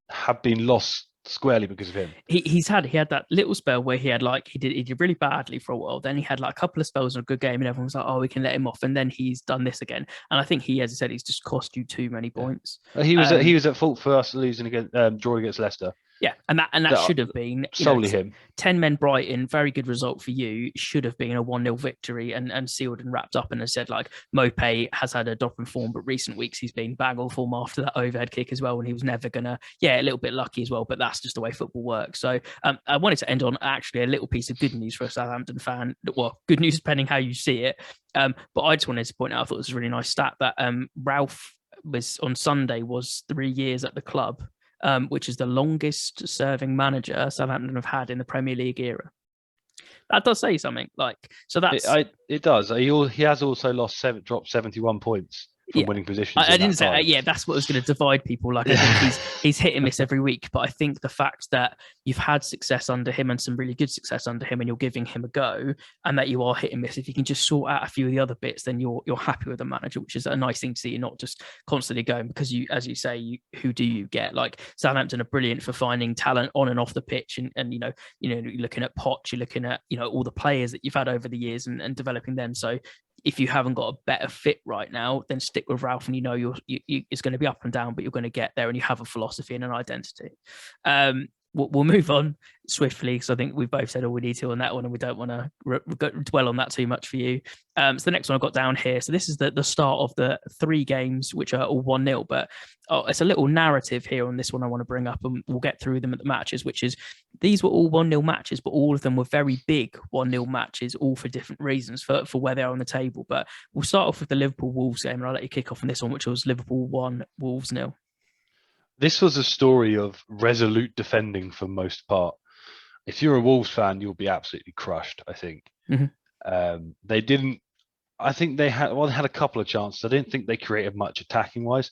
have been lost squarely because of him. He had that little spell where he did really badly for a while. Then he had like a couple of spells in a good game, and everyone was like, "Oh, we can let him off." And then he's done this again. And I think as I said, he's just cost you too many points. He was at fault for us losing against drawing against Leicester. Yeah, and that should have been solely him. 10 men Brighton, very good result for you. Should have been a 1-0 victory and sealed and wrapped up. And as said, like Mopé has had a drop in form, but recent weeks he's been bang on form after that overhead kick as well. And he was never gonna, a little bit lucky as well. But that's just the way football works. So I wanted to end on actually a little piece of good news for a Southampton fan. Well, good news depending how you see it. But I just wanted to point out, I thought it was a really nice stat that Ralph was on Sunday was 3 years at the club. Which is the longest serving manager Southampton have had in the Premier League era. That does say something. It does. He has also dropped 71 points from winning positions. I didn't say that. That's what was going to divide people. Like I think he's hit and miss every week, but I think the fact that you've had success under him and some really good success under him, and you're giving him a go, and that you are hit and miss. If you can just sort out a few of the other bits, then you're happy with the manager, which is a nice thing to see. You're not just constantly going because as you say, who do you get? Like Southampton are brilliant for finding talent on and off the pitch, and you're looking at Poch, you're looking at all the players that you've had over the years and developing them. So if you haven't got a better fit right now, then stick with Ralph, and it's going to be up and down, but you're going to get there, and you have a philosophy and an identity. We'll move on swiftly because I think we've both said all we need to on that one, and we don't want to dwell on that too much for you. So the next one I've got down here. So this is the start of the 3 games, which are all 1-0, but it's a little narrative here on this one I want to bring up, and we'll get through them at the matches, which is these were all 1-0 matches, but all of them were very big 1-0 matches, all for different reasons for where they're on the table. But we'll start off with the Liverpool-Wolves game, and I'll let you kick off on this one, which was Liverpool 1, Wolves 0. This was a story of resolute defending for most part. If you're a Wolves fan, you'll be absolutely crushed, I think. Mm-hmm. They didn't. I think they had a couple of chances. I didn't think they created much attacking wise,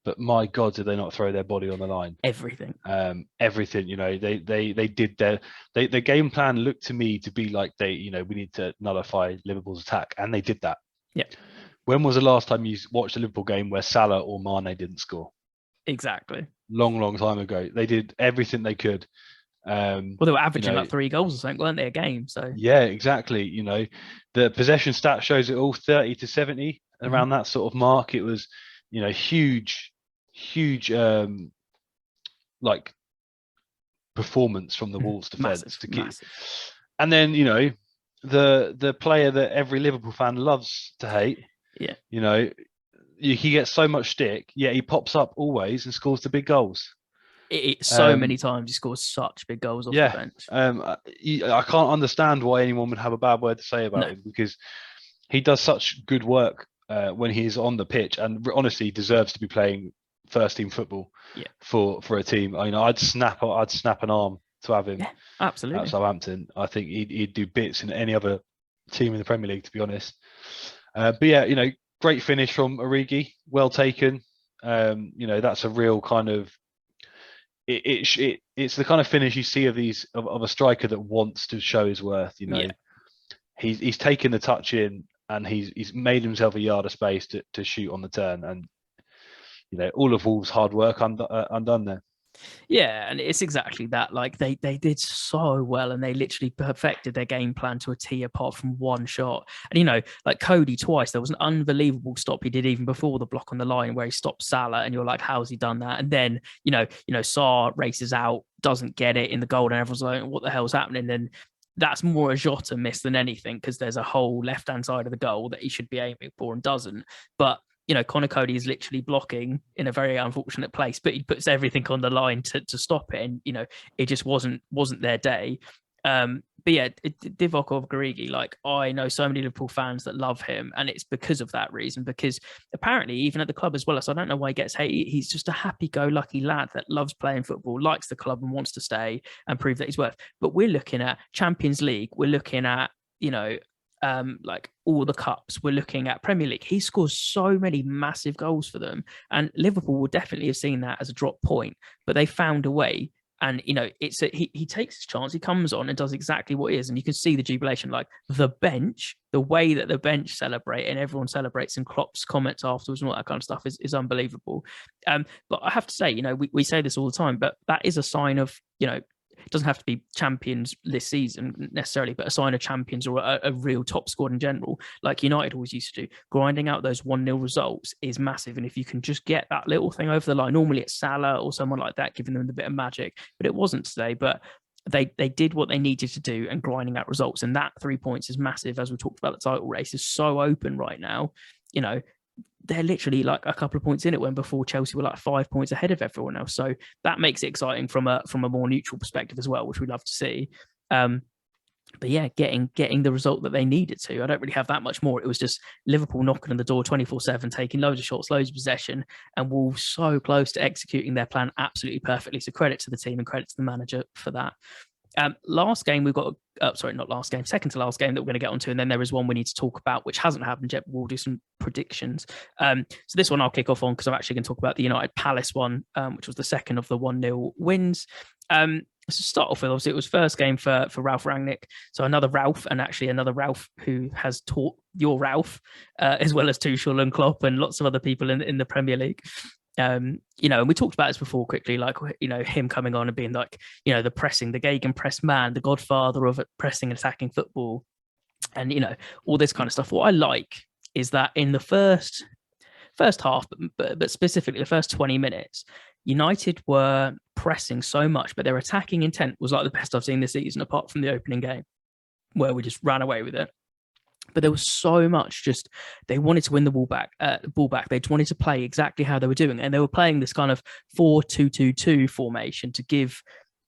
but my God, did they not throw their body on the line? Everything. Everything. They did their game plan looked to me to be like we need to nullify Liverpool's attack, and they did that. Yeah. When was the last time you watched a Liverpool game where Salah or Mane didn't score? Exactly. Long time ago. They did everything they could. Well, they were averaging like 3 goals or something, weren't they, a game? So yeah, exactly. The possession stat shows it all 30 to 70 around that sort of mark. It was, huge like performance from the Wolves defense to keep. Massive. And then the player that every Liverpool fan loves to hate. Yeah. He gets so much stick, yet he pops up always and scores the big goals. Many times he scores such big goals off the bench. I can't understand why anyone would have a bad word to say about him, because he does such good work when he's on the pitch, and honestly deserves to be playing first team football for a team. I'd snap an arm to have him absolutely at Southampton. I think he'd do bits in any other team in the Premier League, to be honest. But yeah, great finish from Origi, well taken. That's a real kind of it's the kind of finish you see of these of a striker that wants to show his worth. He's taken the touch in and he's made himself a yard of space to shoot on the turn, and all of Wolves' hard work undone there. Yeah, and it's exactly that. Like they did so well, and they literally perfected their game plan to a T, apart from one shot. And like Cody twice, there was an unbelievable stop he did even before the block on the line where he stopped Salah, and you're like, how's he done that? And then Sarr races out, doesn't get it in the goal, and everyone's like, what the hell's happening? And that's more a Jota miss than anything, because there's a whole left-hand side of the goal that he should be aiming for and doesn't. But Connor Cody is literally blocking in a very unfortunate place, but he puts everything on the line to stop it. And, it just wasn't their day. But yeah, Divock Origi, like, I know so many Liverpool fans that love him, and it's because of that reason, because apparently even at the club as well, so I don't know why he gets hate. He's just a happy-go-lucky lad that loves playing football, likes the club and wants to stay and prove that he's worth. But we're looking at Champions League, we're looking at, like all the cups, we're looking at Premier League. He scores so many massive goals for them, and Liverpool will definitely have seen that as a drop point, but they found a way. And he takes his chance, he comes on and does exactly what he is, and you can see the jubilation, like the way that the bench celebrate and everyone celebrates, and Klopp's comments afterwards and all that kind of stuff is unbelievable. But I have to say, we say this all the time, but that is a sign of, it doesn't have to be champions this season necessarily, but a sign of champions or a real top squad in general, like United always used to do. Grinding out those 1-0 results is massive. And if you can just get that little thing over the line, normally it's Salah or someone like that, giving them the bit of magic, but it wasn't today. But they did what they needed to do and grinding out results. And that 3 points is massive. As we talked about, the title race is so open right now. They're literally like a couple of points in it, when before Chelsea were like 5 points ahead of everyone else. So that makes it exciting from a more neutral perspective as well, which we love to see. But yeah, getting the result that they needed to. I don't really have that much more. It was just Liverpool knocking on the door 24/7, taking loads of shots, loads of possession, and Wolves so close to executing their plan absolutely perfectly. So credit to the team and credit to the manager for that. Last game we've got, not last game, second to last game that we're going to get onto, and then there is one we need to talk about which hasn't happened yet, but we'll do some predictions. So this one I'll kick off on, because I'm actually going to talk about the United Palace one, which was the second of the 1-0 wins. To start off with, obviously it was first game for Ralph Rangnick, so another Ralph, and actually another Ralph who has taught your Ralph, as well as Tuchel and Klopp and lots of other people in the Premier League. And we talked about this before quickly, like, him coming on and being like, the pressing, the Gegenpress man, the godfather of pressing and attacking football, and, all this kind of stuff. What I like is that in the first half, but specifically the first 20 minutes, United were pressing so much, but their attacking intent was like the best I've seen this season, apart from the opening game, where we just ran away with it. But there was so much, just they wanted to win the ball back. They just wanted to play exactly how they were doing, and they were playing this kind of 4-2-2-2 formation to give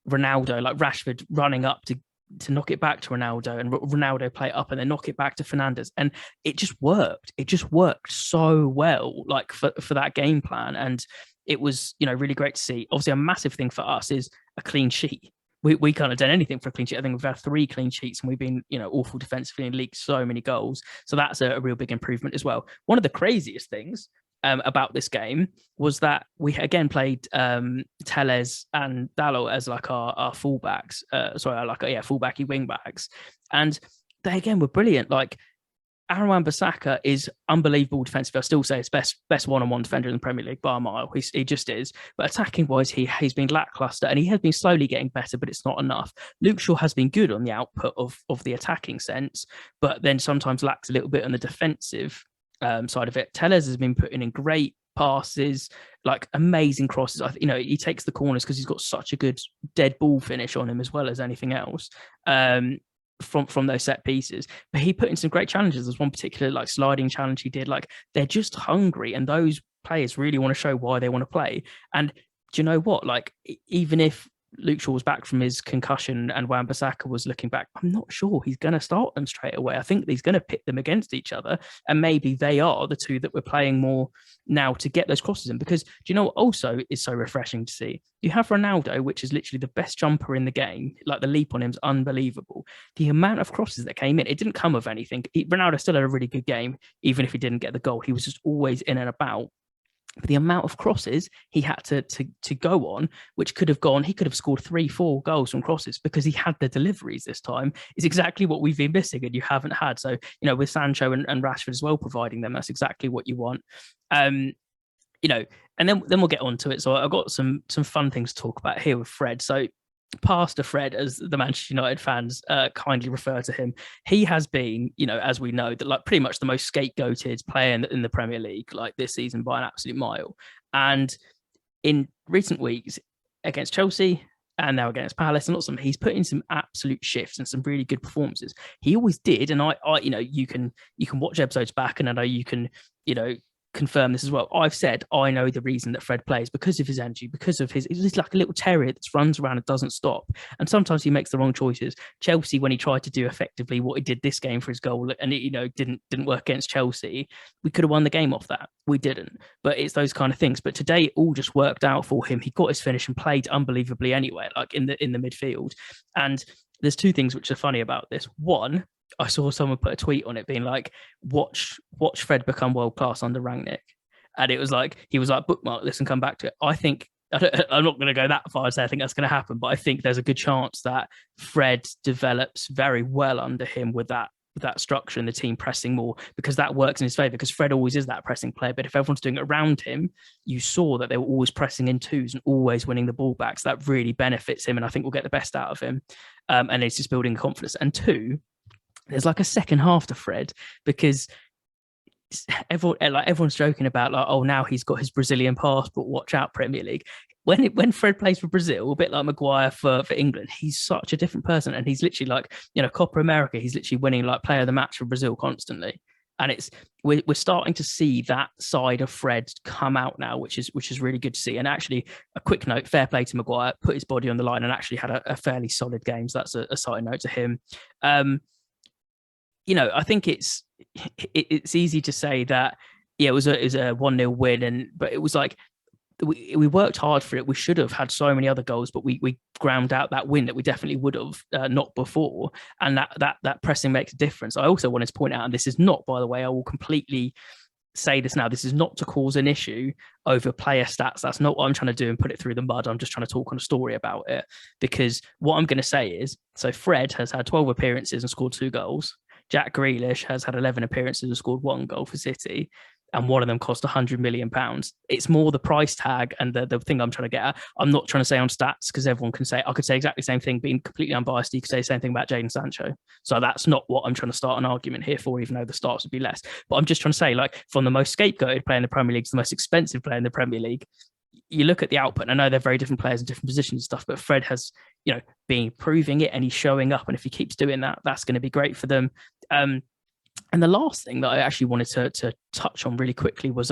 Ronaldo, like Rashford, running up to knock it back to Ronaldo, and Ronaldo play it up and then knock it back to Fernandes, and it just worked. It just worked so well, like for that game plan, and it was really great to see. Obviously, a massive thing for us is a clean sheet. We can't have done anything for a clean sheet. I think we've had 3 clean sheets, and we've been, awful defensively and leaked so many goals. So that's a real big improvement as well. One of the craziest things about this game was that we again played Telles and Dalot as like our fullbacks. Fullbacky wing backs, and they again were brilliant. Like, Aaron Wan-Bissaka is unbelievable defensively. I still say it's best one-on-one defender in the Premier League by a mile. He just is. But attacking-wise, he's been lackluster, and he has been slowly getting better, but it's not enough. Luke Shaw has been good on the output of the attacking sense, but then sometimes lacks a little bit on the defensive side of it. Telles has been putting in great passes, like amazing crosses. He takes the corners because he's got such a good dead ball finish on him as well as anything else. From those set pieces, but he put in some great challenges. There's one particular like sliding challenge he did. Like, they're just hungry, and those players really want to show why they want to play. And do you know what? Like, even if Luke Shaw was back from his concussion and Wan-Bissaka was looking back, I'm not sure he's going to start them straight away. I think he's going to pit them against each other, and maybe they are the two that we're playing more now to get those crosses in. Because do you know what also is so refreshing to see? You have Ronaldo, which is literally the best jumper in the game. Like, the leap on him is unbelievable. The amount of crosses that came in, it didn't come of anything. Ronaldo still had a really good game, even if he didn't get the goal. He was just always in and about. But the amount of crosses he had to go on, which could have gone, he could have scored 3-4 goals from crosses because he had the deliveries this time, is exactly what we've been missing and you haven't had. So, with Sancho and Rashford as well providing them, that's exactly what you want. And then we'll get on to it. So I've got some fun things to talk about here with Fred. So Pastor Fred, as the Manchester United fans kindly refer to him, he has been, as we know, that like pretty much the most scapegoated player in the Premier League, like this season by an absolute mile. And in recent weeks against Chelsea and now against Palace and lots of them, he's put in some absolute shifts and some really good performances. He always did, and I you can watch episodes back, and I know you can, confirm this as well. I've said I know the reason that Fred plays because of his energy, because of he's like a little terrier that runs around and doesn't stop, and sometimes he makes the wrong choices. Chelsea, when he tried to do effectively what he did this game for his goal, and it didn't work against Chelsea, we could have won the game off that. We didn't, but it's those kind of things. But today it all just worked out for him. He got his finish and played unbelievably anyway, like in the midfield. And there's two things which are funny about this. One, I saw someone put a tweet on it being like, watch Fred become world class under Rangnick. And it was like, he was like, bookmark this and come back to it. I'm not going to go that far and say I think that's going to happen, but I think there's a good chance that Fred develops very well under him with that structure and the team pressing more, because that works in his favour, because Fred always is that pressing player. But if everyone's doing it around him, you saw that they were always pressing in twos and always winning the ball back. So that really benefits him, and I think we'll get the best out of him. And it's just building confidence. And two, there's like a second half to Fred, because everyone's joking about like, oh, now he's got his Brazilian passport, watch out Premier League. When Fred plays for Brazil, a bit like Maguire for England, he's such a different person, and he's literally like, Copa America, he's literally winning like player of the match for Brazil constantly. And we're starting to see that side of Fred come out now, which is really good to see. And actually, a quick note, fair play to Maguire, put his body on the line and actually had a fairly solid game. So that's a side note to him. I think it's easy to say that, it was a 1-0 win, but it was like we worked hard for it. We should have had so many other goals, but we ground out that win that we definitely would have not before, and that pressing makes a difference. I also wanted to point out, and this is not, by the way, I will completely say this now, this is not to cause an issue over player stats. That's not what I'm trying to do and put it through the mud. I'm just trying to talk on a story about it, because what I'm going to say is, so Fred has had 12 appearances and scored 2 goals. Jack Grealish has had 11 appearances and scored 1 goal for City, and one of them cost £100 million. It's more the price tag and the thing I'm trying to get at. I'm not trying to say on stats, because everyone can say, I could say exactly the same thing, being completely unbiased. You could say the same thing about Jadon Sancho. So that's not what I'm trying to start an argument here for, even though the starts would be less. But I'm just trying to say, like, from the most scapegoated player in the Premier League to the most expensive player in the Premier League, you look at the output, and I know they're very different players in different positions and stuff, but Fred has, been proving it, and he's showing up. And if he keeps doing that, that's going to be great for them. And the last thing that I actually wanted to touch on really quickly was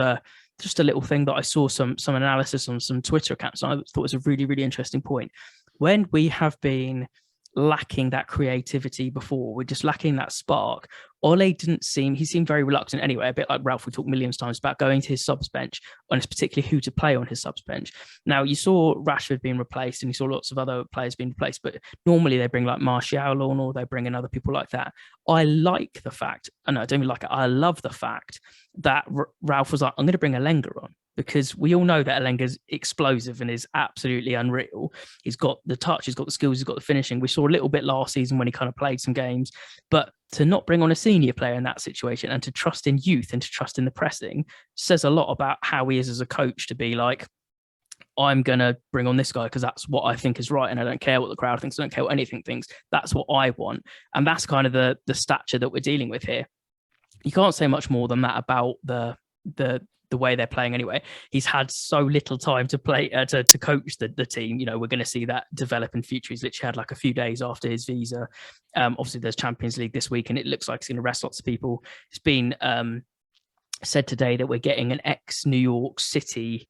just a little thing that I saw some analysis on some Twitter accounts. And I thought was a really, really interesting point. When we have been lacking that creativity before, we're just lacking that spark. Ole he seemed very reluctant anyway, a bit like Ralph, we talked millions of times about going to his subs bench, and it's particularly who to play on his subs bench. Now, you saw Rashford being replaced, and you saw lots of other players being replaced, but normally they bring like Martial on, or they bring in other people like that. I like the fact, and I don't even like it, I love the fact that Ralph was like, I'm going to bring Alenga on, because we all know that Alenga's explosive and is absolutely unreal. He's got the touch, he's got the skills, he's got the finishing. We saw a little bit last season when he kind of played some games, but to not bring on a senior player in that situation, and to trust in youth and to trust in the pressing, says a lot about how he is as a coach, to be like, I'm going to bring on this guy because that's what I think is right, and I don't care what the crowd thinks, I don't care what anything thinks. That's what I want. And that's kind of the stature that we're dealing with here. You can't say much more than that about the way they're playing anyway. He's had so little time to play to coach the team. We're going to see that develop in future. He's literally had like a few days after his visa. Obviously there's Champions League this week, and it looks like he's going to rest lots of people. It's been said today that we're getting an ex-New York City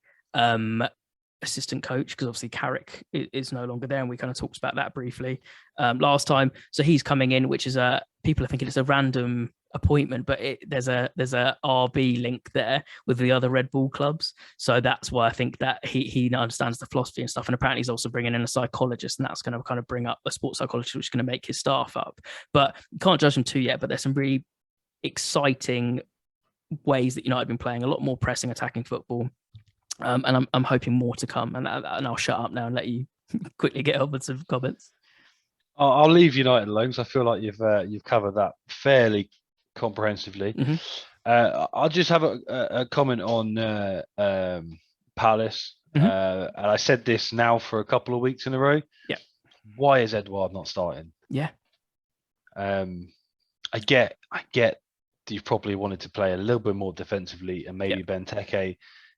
assistant coach, because obviously Carrick is no longer there, and we kind of talked about that briefly last time. So he's coming in, which is people are thinking it's a random appointment, but there's a RB link there with the other Red Bull clubs. So that's why I think that he understands the philosophy and stuff. And apparently he's also bringing in a psychologist, and that's going to kind of bring up a sports psychologist, which is going to make his staff up. But you can't judge them too yet. But there's some really exciting ways that United have been playing, a lot more pressing, attacking football. And I'm hoping more to come. And I'll shut up now and let you quickly get on with some comments. I'll leave United alone, because I feel like you've covered that fairly comprehensively. Mm-hmm. I'll just have a comment on Palace. Mm-hmm. And I said this now for a couple of weeks in a row. Yeah. Why is Edouard not starting? Yeah. I get that you've probably wanted to play a little bit more defensively, and maybe Benteke,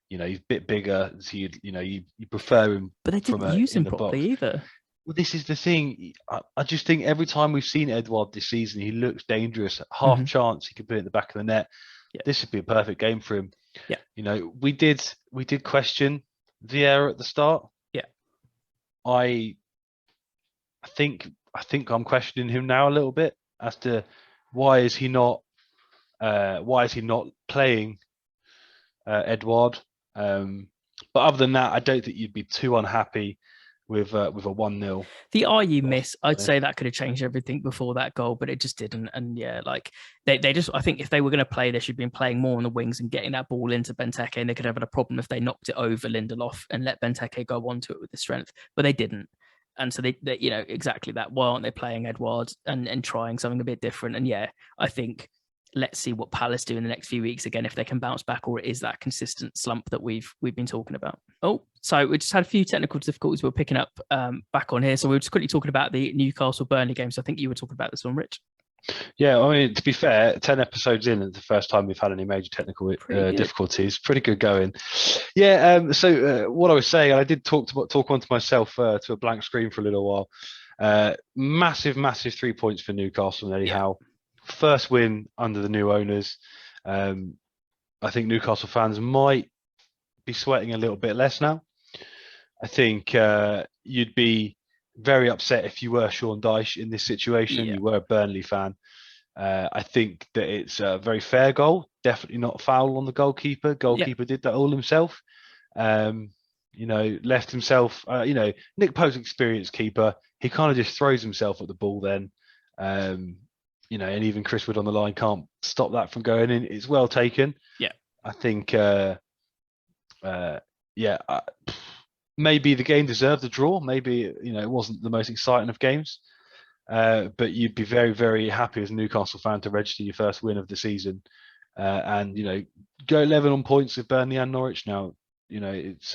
he's a bit bigger, so you prefer him. But they didn't use him properly either. Well, this is the thing. I just think every time we've seen Edouard this season, he looks dangerous. Half chance he could put it in the back of the net. Yeah. This would be a perfect game for him. Yeah. We did question Vieira at the start. Yeah. I think I'm questioning him now a little bit as to why is he not playing Edouard. But other than that, I don't think you'd be too unhappy with a 1-0. The RU miss, I'd say that could have changed everything before that goal, but it just didn't. And they just, I think if they were going to play, they should have been playing more on the wings and getting that ball into Benteke, and they could have had a problem if they knocked it over Lindelof and let Benteke go onto it with the strength, but they didn't. And so they exactly that. Why aren't they playing Edouard and trying something a bit different? And I think let's see what Palace do in the next few weeks again, if they can bounce back, or it is that consistent slump that we've been talking about. Oh, so we just had a few technical difficulties we're picking up back on here. So we were just quickly talking about the Newcastle Burnley game. So I think you were talking about this one, Rich. Yeah, I mean, to be fair, 10 episodes in, it's the first time we've had any major technical difficulties. Pretty good going. Yeah, so what I was saying, and I did talk onto myself to a blank screen for a little while. Massive 3 points for Newcastle and Eddie Howe. First win under the new owners. I think Newcastle fans might be sweating a little bit less now. I think you'd be very upset if you were Sean Dyche in this situation. You were a Burnley fan. I think that it's a very fair goal. Definitely not a foul on the goalkeeper. Goalkeeper did that all himself. Left himself. Nick Pope's experienced keeper. He kind of just throws himself at the ball then. And even Chris Wood on the line can't stop that from going in. It's well taken. Yeah. I think, maybe the game deserved a draw. Maybe, it wasn't the most exciting of games. But you'd be very, very happy as a Newcastle fan to register your first win of the season. And go 11 on points with Burnley and Norwich now. It's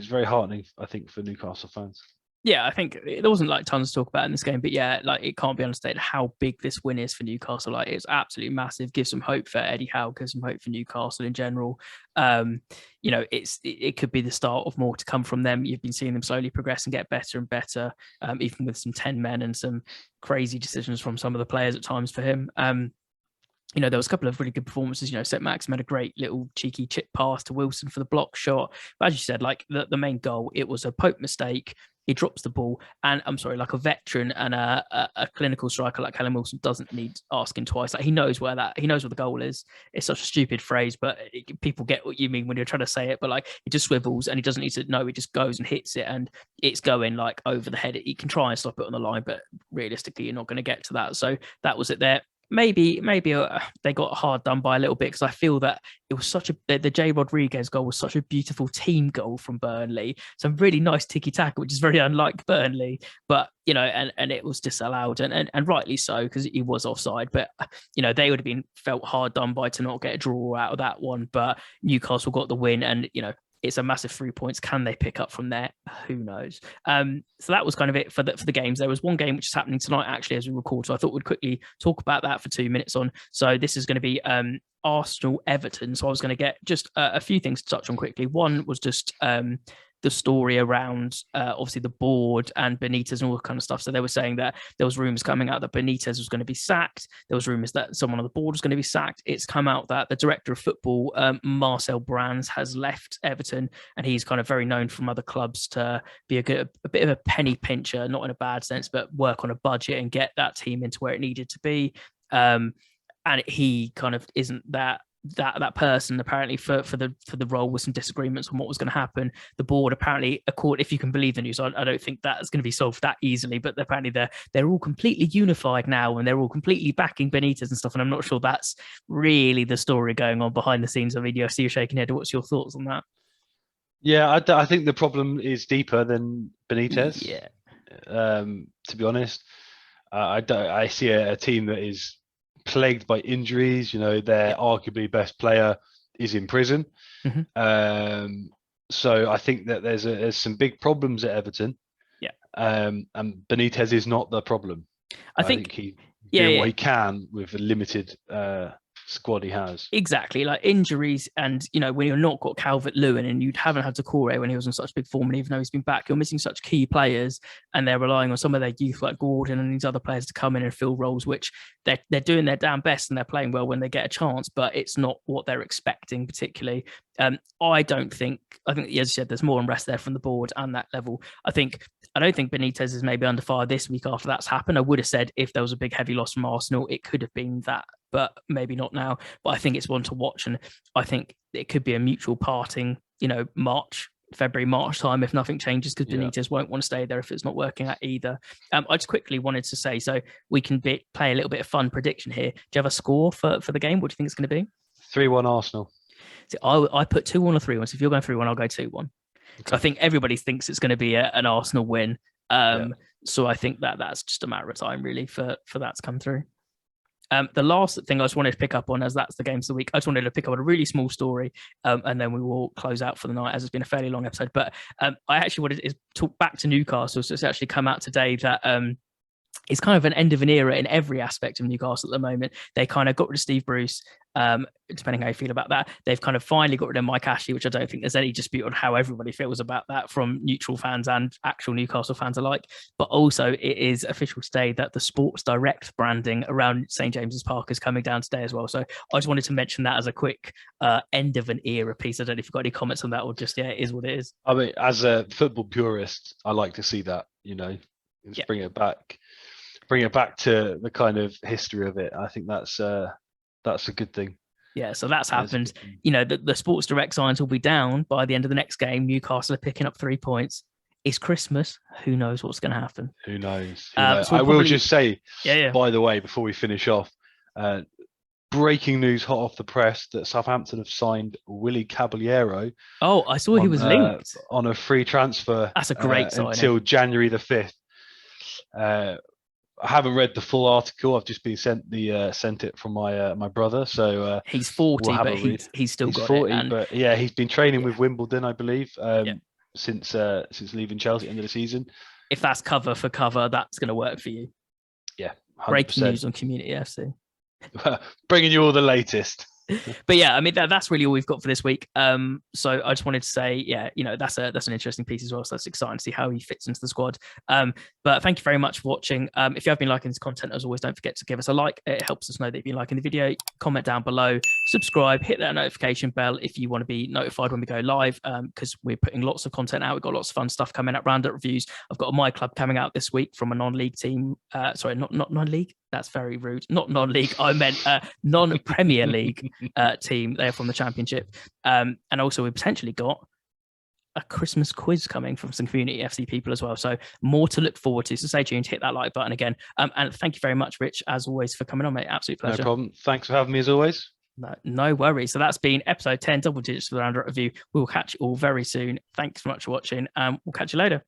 very heartening, I think, for Newcastle fans. Yeah, I think there wasn't tons to talk about in this game, but it can't be understated how big this win is for Newcastle. It's absolutely massive. Gives some hope for Eddie Howe, gives some hope for Newcastle in general. It could be the start of more to come from them. You've been seeing them slowly progress and get better and better, even with some 10 men and some crazy decisions from some of the players at times for him. There was a couple of really good performances. St. Maxim had a great little cheeky chip pass to Wilson for the block shot. But as you said, the main goal, it was a Pope mistake. He drops the ball, and a veteran and a clinical striker like Callum Wilson doesn't need asking twice. He knows where the goal is. It's such a stupid phrase, but people get what you mean when you're trying to say it. But he just swivels, and he doesn't need to know. He just goes and hits it, and it's going over the head. He can try and stop it on the line, but realistically, you're not going to get to that. So that was it there. Maybe they got hard done by a little bit, because I feel that it was the Jay Rodriguez goal was such a beautiful team goal from Burnley. Some really nice tiki-taka, which is very unlike Burnley, but and it was disallowed, and rightly so, because he was offside. But they would have been felt hard done by to not get a draw out of that one. But Newcastle got the win, and it's a massive 3 points. Can they pick up from there? Who knows? So that was kind of it for the games. There was one game which is happening tonight, actually, as we record. So I thought we'd quickly talk about that for 2 minutes on. So this is going to be Arsenal Everton. So I was going to get just a few things to touch on quickly. One was just the story around obviously the board and Benitez and all that kind of stuff. So they were saying that there was rumors coming out that Benitez was going to be sacked. There was rumors that someone on the board was going to be sacked. It's come out that the director of football, Marcel Brands, has left Everton, and he's kind of very known from other clubs to be a bit of a penny pincher, not in a bad sense, but work on a budget and get that team into where it needed to be. And he kind of isn't that person apparently for the role, with some disagreements on what was going to happen. The board apparently, if you can believe the news, I don't think that's going to be solved that easily, but apparently they're all completely unified now, and they're all completely backing Benitez and stuff. And I'm not sure that's really the story going on behind the scenes. I mean, you see you're shaking your head. What's your thoughts on that? Yeah, I think the problem is deeper than Benitez. Yeah. To be honest, I see a team that is plagued by injuries. Their arguably best player is in prison. So I think that there's some big problems at Everton. Yeah. And Benitez is not the problem. I think he doing what he can with a limited squad he has. Exactly, like injuries, and when you're not got Calvert-Lewin and you haven't had Doucouré when he was in such big form, and even though he's been back, you're missing such key players, and they're relying on some of their youth like Gordon and these other players to come in and fill roles which they're doing their damn best and they're playing well when they get a chance, but it's not what they're expecting particularly. I think, as you said, there's more unrest there from the board and that level. I don't think Benitez is maybe under fire this week after that's happened. I would have said if there was a big heavy loss from Arsenal, it could have been that, but maybe not now. But I think it's one to watch, and I think it could be a mutual parting, February, March time if nothing changes, because Benitez won't want to stay there if it's not working out either. I just quickly wanted to say, so we can play a little bit of fun prediction here. Do you have a score for the game? What do you think it's going to be? 3-1 Arsenal. So I put 2-1 or 3-1. So if you're going 3-1, I'll go 2-1. Okay. So I think everybody thinks it's going to be an Arsenal win. So I think that's just a matter of time really for that to come through. The last thing I just wanted to pick up on, as that's the games of the week, I just wanted to pick up on a really small story, and then we will close out for the night, as it's been a fairly long episode. But I actually wanted to talk back to Newcastle. So it's actually come out today that it's kind of an end of an era in every aspect of Newcastle at the moment. They kind of got rid of Steve Bruce, depending how you feel about that. They've kind of finally got rid of Mike Ashley, which I don't think there's any dispute on how everybody feels about that, from neutral fans and actual Newcastle fans alike. But also it is official today that the Sports Direct branding around St. James's Park is coming down today as well. So I just wanted to mention that as a quick end of an era piece. I don't know if you've got any comments on that, or just, it is what it is. I mean, as a football purist, I like to see that, just bring it back to the kind of history of it. I think that's a good thing. Yeah, so that's happened. The Sports Direct signs will be down by the end of the next game. Newcastle are picking up 3 points. It's Christmas. Who knows what's going to happen? Who knows? So I will just say, yeah. By the way, before we finish off, breaking news hot off the press that Southampton have signed Willy Caballero. Oh, I saw he was linked on a free transfer. That's a great sign until January the 5th. I haven't read the full article. I've just been sent it from my brother. So he's 40, but he's still got 40, it. But he's been training with Wimbledon, I believe, since leaving Chelsea at the end of the season. If that's cover for cover, that's going to work for you. Yeah, 100%. Breaking news on Community FC. Bringing you all the latest. But I mean, that's really all we've got for this week. So I just wanted to say, that's an interesting piece as well. So that's exciting to see how he fits into the squad. But thank you very much for watching. If you have been liking this content, as always, don't forget to give us a like. It helps us know that you've been liking the video. Comment down below, subscribe, hit that notification bell if you want to be notified when we go live, because we're putting lots of content out. We've got lots of fun stuff coming up. Roundup reviews. I've got a My Club coming out this week from a non-league team. Sorry, not non-league. That's very rude. Not non-league. I meant non-Premier League team. They're from the Championship. And also we potentially got a Christmas quiz coming from some Community FC people as well. So more to look forward to. So stay tuned, hit that like button again. And thank you very much, Rich, as always, for coming on, mate. Absolute pleasure. No problem. Thanks for having me as always. No worries. So that's been episode 10, double digits for the Roundup review. We will catch you all very soon. Thanks so much for watching. We'll catch you later.